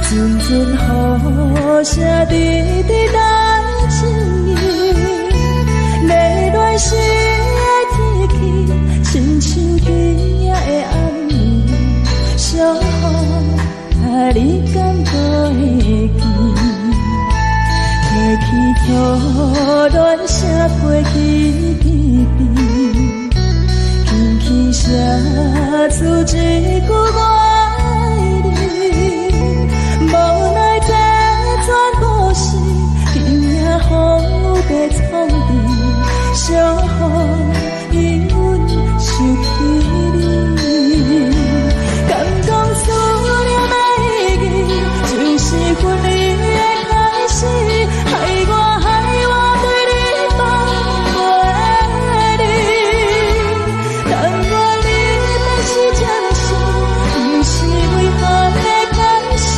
阵阵雨声滴滴来情意，泪乱时的天气，亲像今夜的暗暝，小雨啊，你敢还会记？提起初恋声过去甜甜。轻声诉一句我爱你，无奈这全部是今夜风被冲淡，相予因阮想起你，敢讲思念的意义，就是分离的开始，害我对你放袂离。但愿你变是真心，不是遗憾的开始。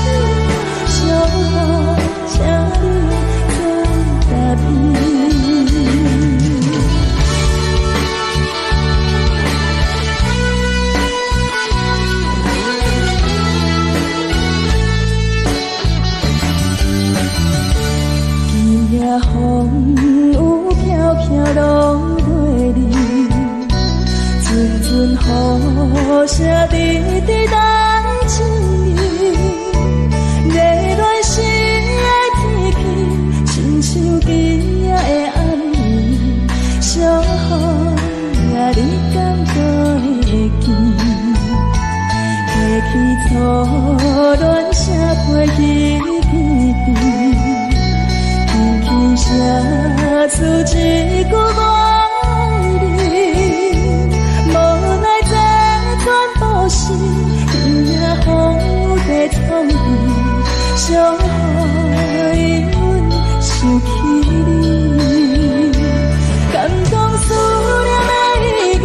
小雨，请你转达伊。今夜风有飘飘落袂离。阵阵雨声滴滴来情意，泪乱时的天气，亲像今夜的暗暝，小雨啊，你敢还会记？提起初恋声过去甜甜，轻声诉一句我爱你。无奈这全部是今夜风被冲淡，小雨因阮想起你，敢讲思念的意义，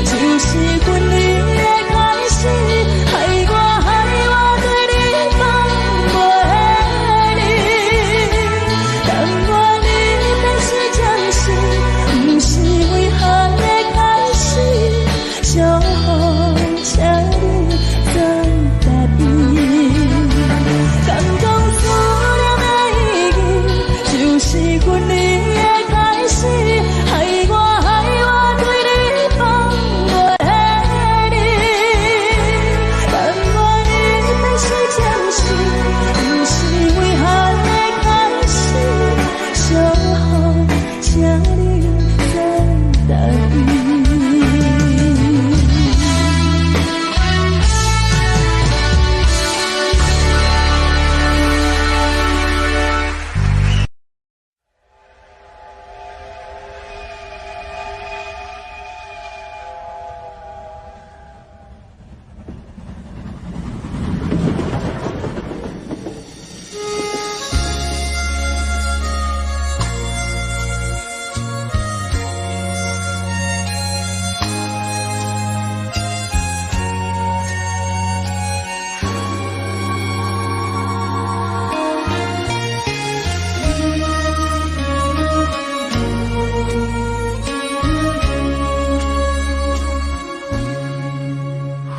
就是分离的开始，害我对你放袂离。但愿你变是真心，不是遗憾的开始。小雨，请你转达伊，敢讲思念的意义，就是分离的开始，害我对你放袂离。但愿你变是真心，不是遗憾的开始。小雨，请你转达伊。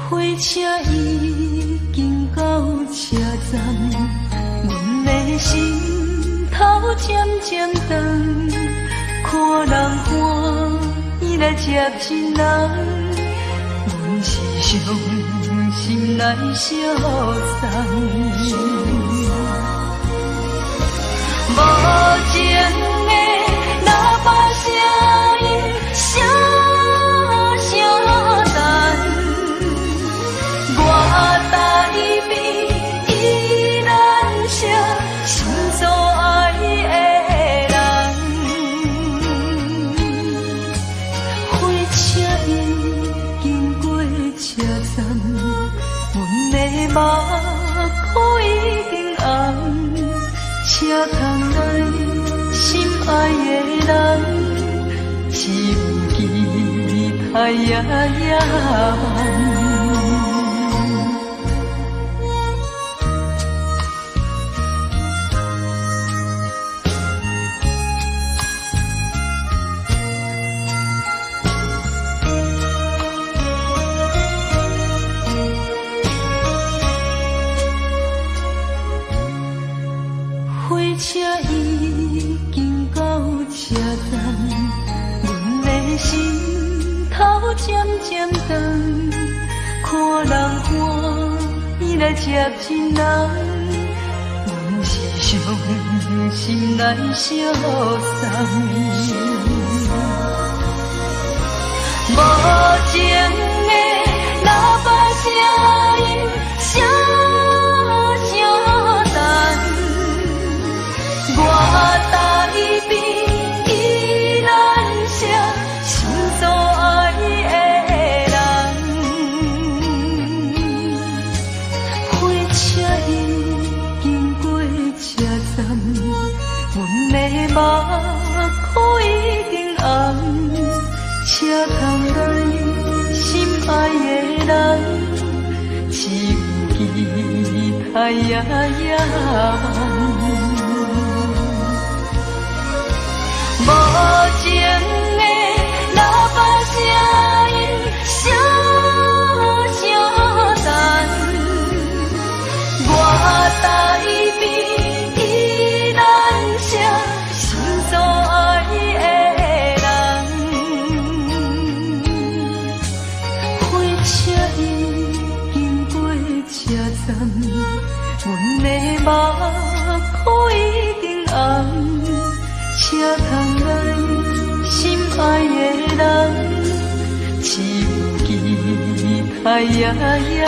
火车已经到车站，阮的心头渐渐重，看人欢喜来接亲人，阮是伤心来相送。无情的喇叭声音，声声淡。我台边依然是心所爱的人，火车已经过车站，阮的目眶已经红，车窗内心爱的人，只有记哎呀呀！火车已经到车站，阮的心头渐渐长，看人欢喜来接亲人，阮是伤心来相送。无情的喇叭声音，声声淡。我台边依然是心所爱的人，火车已经过车站，阮的目眶已经红，车窗内心爱的人，只有期待呀呀。无情的喇叭声音，声声淡。我台边依然是心所爱的人，火车已经过车站，阮的目眶已经红。车窗内心爱的人，只有期待呀呀。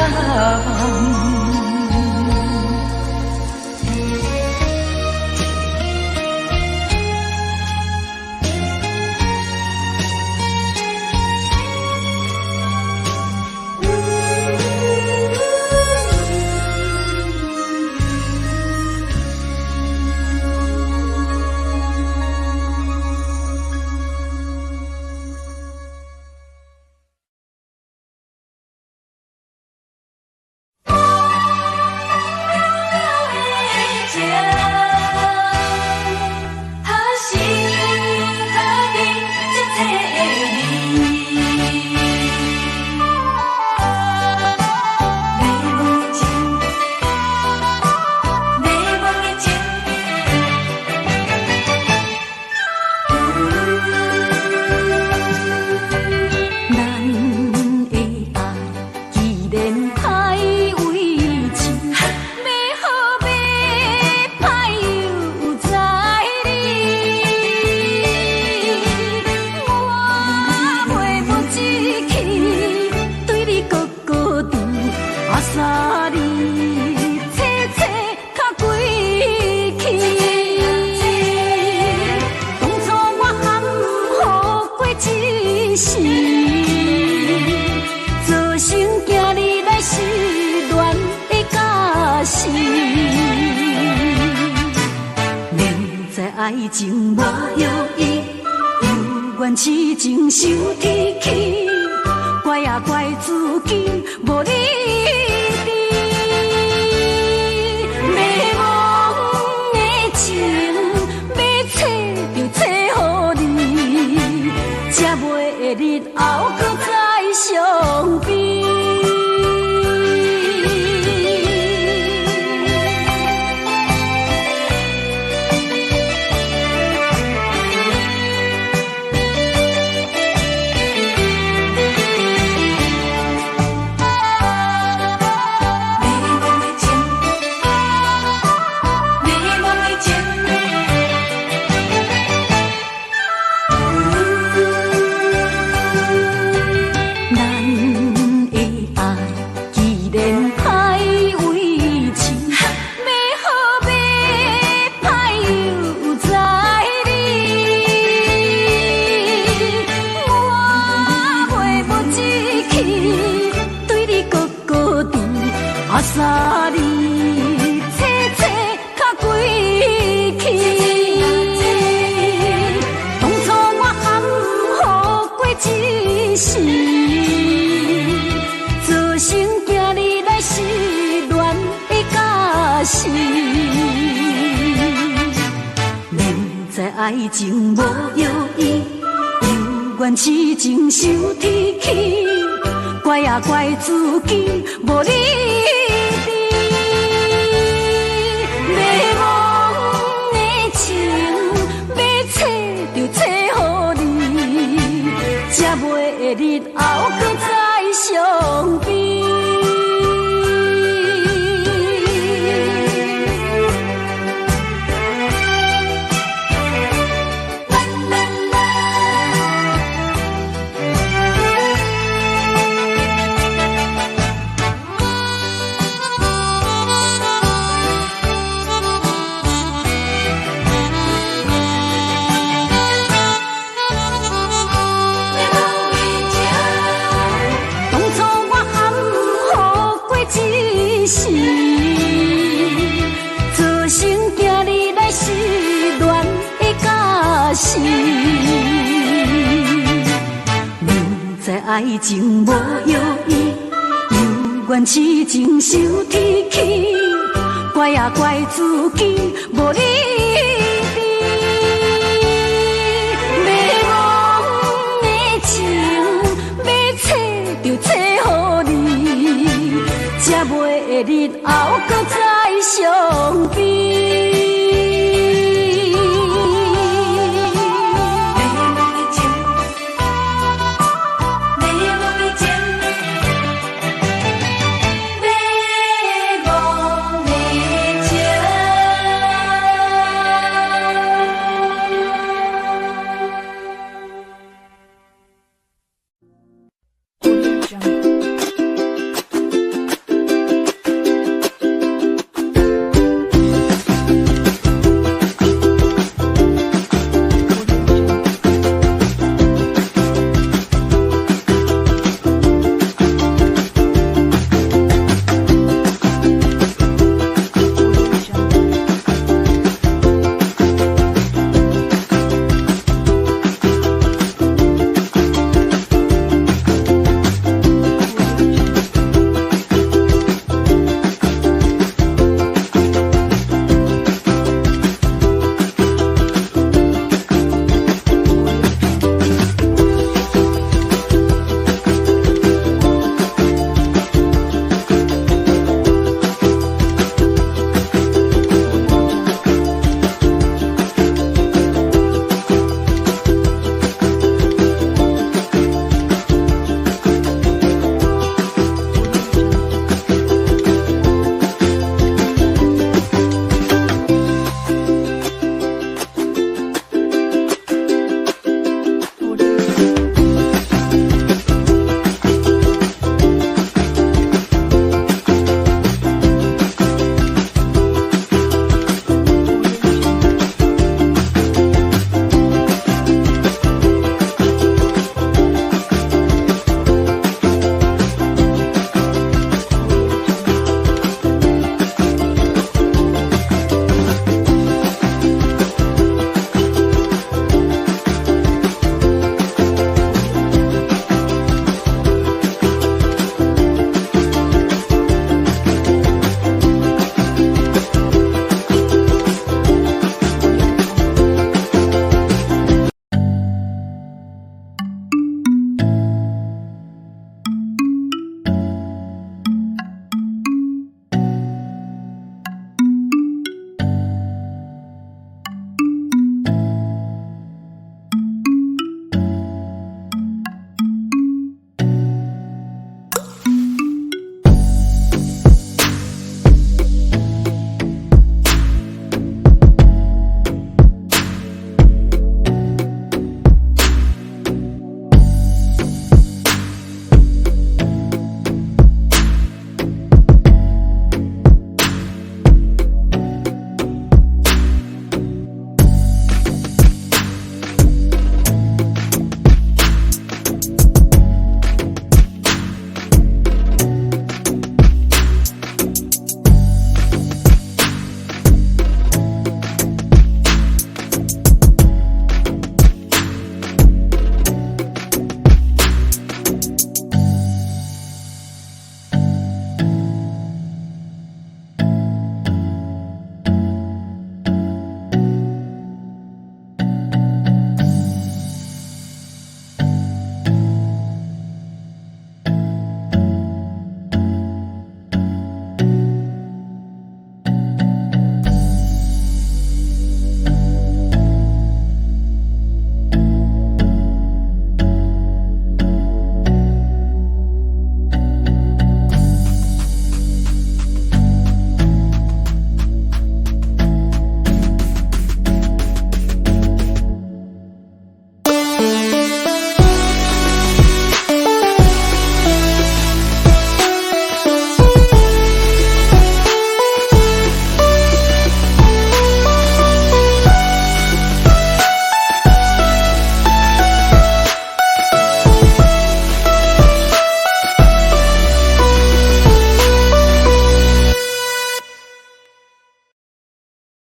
爱情无意义，有缘痴情受天气，怪啊怪自己无理智。迷茫的情，要找就找予你，才袂日后搁再相比。三年切切较归去，当初我含糊过一时。爱情无药医，犹原痴情受天气，怪啊怪自己无理智。迷惘的情，要找就找予你，才袂日后搁再相比。爱情无药医，犹原痴情受天气，怪啊怪自己无理智。迷惘的情，要找就找予你，才袂日后搁再相比。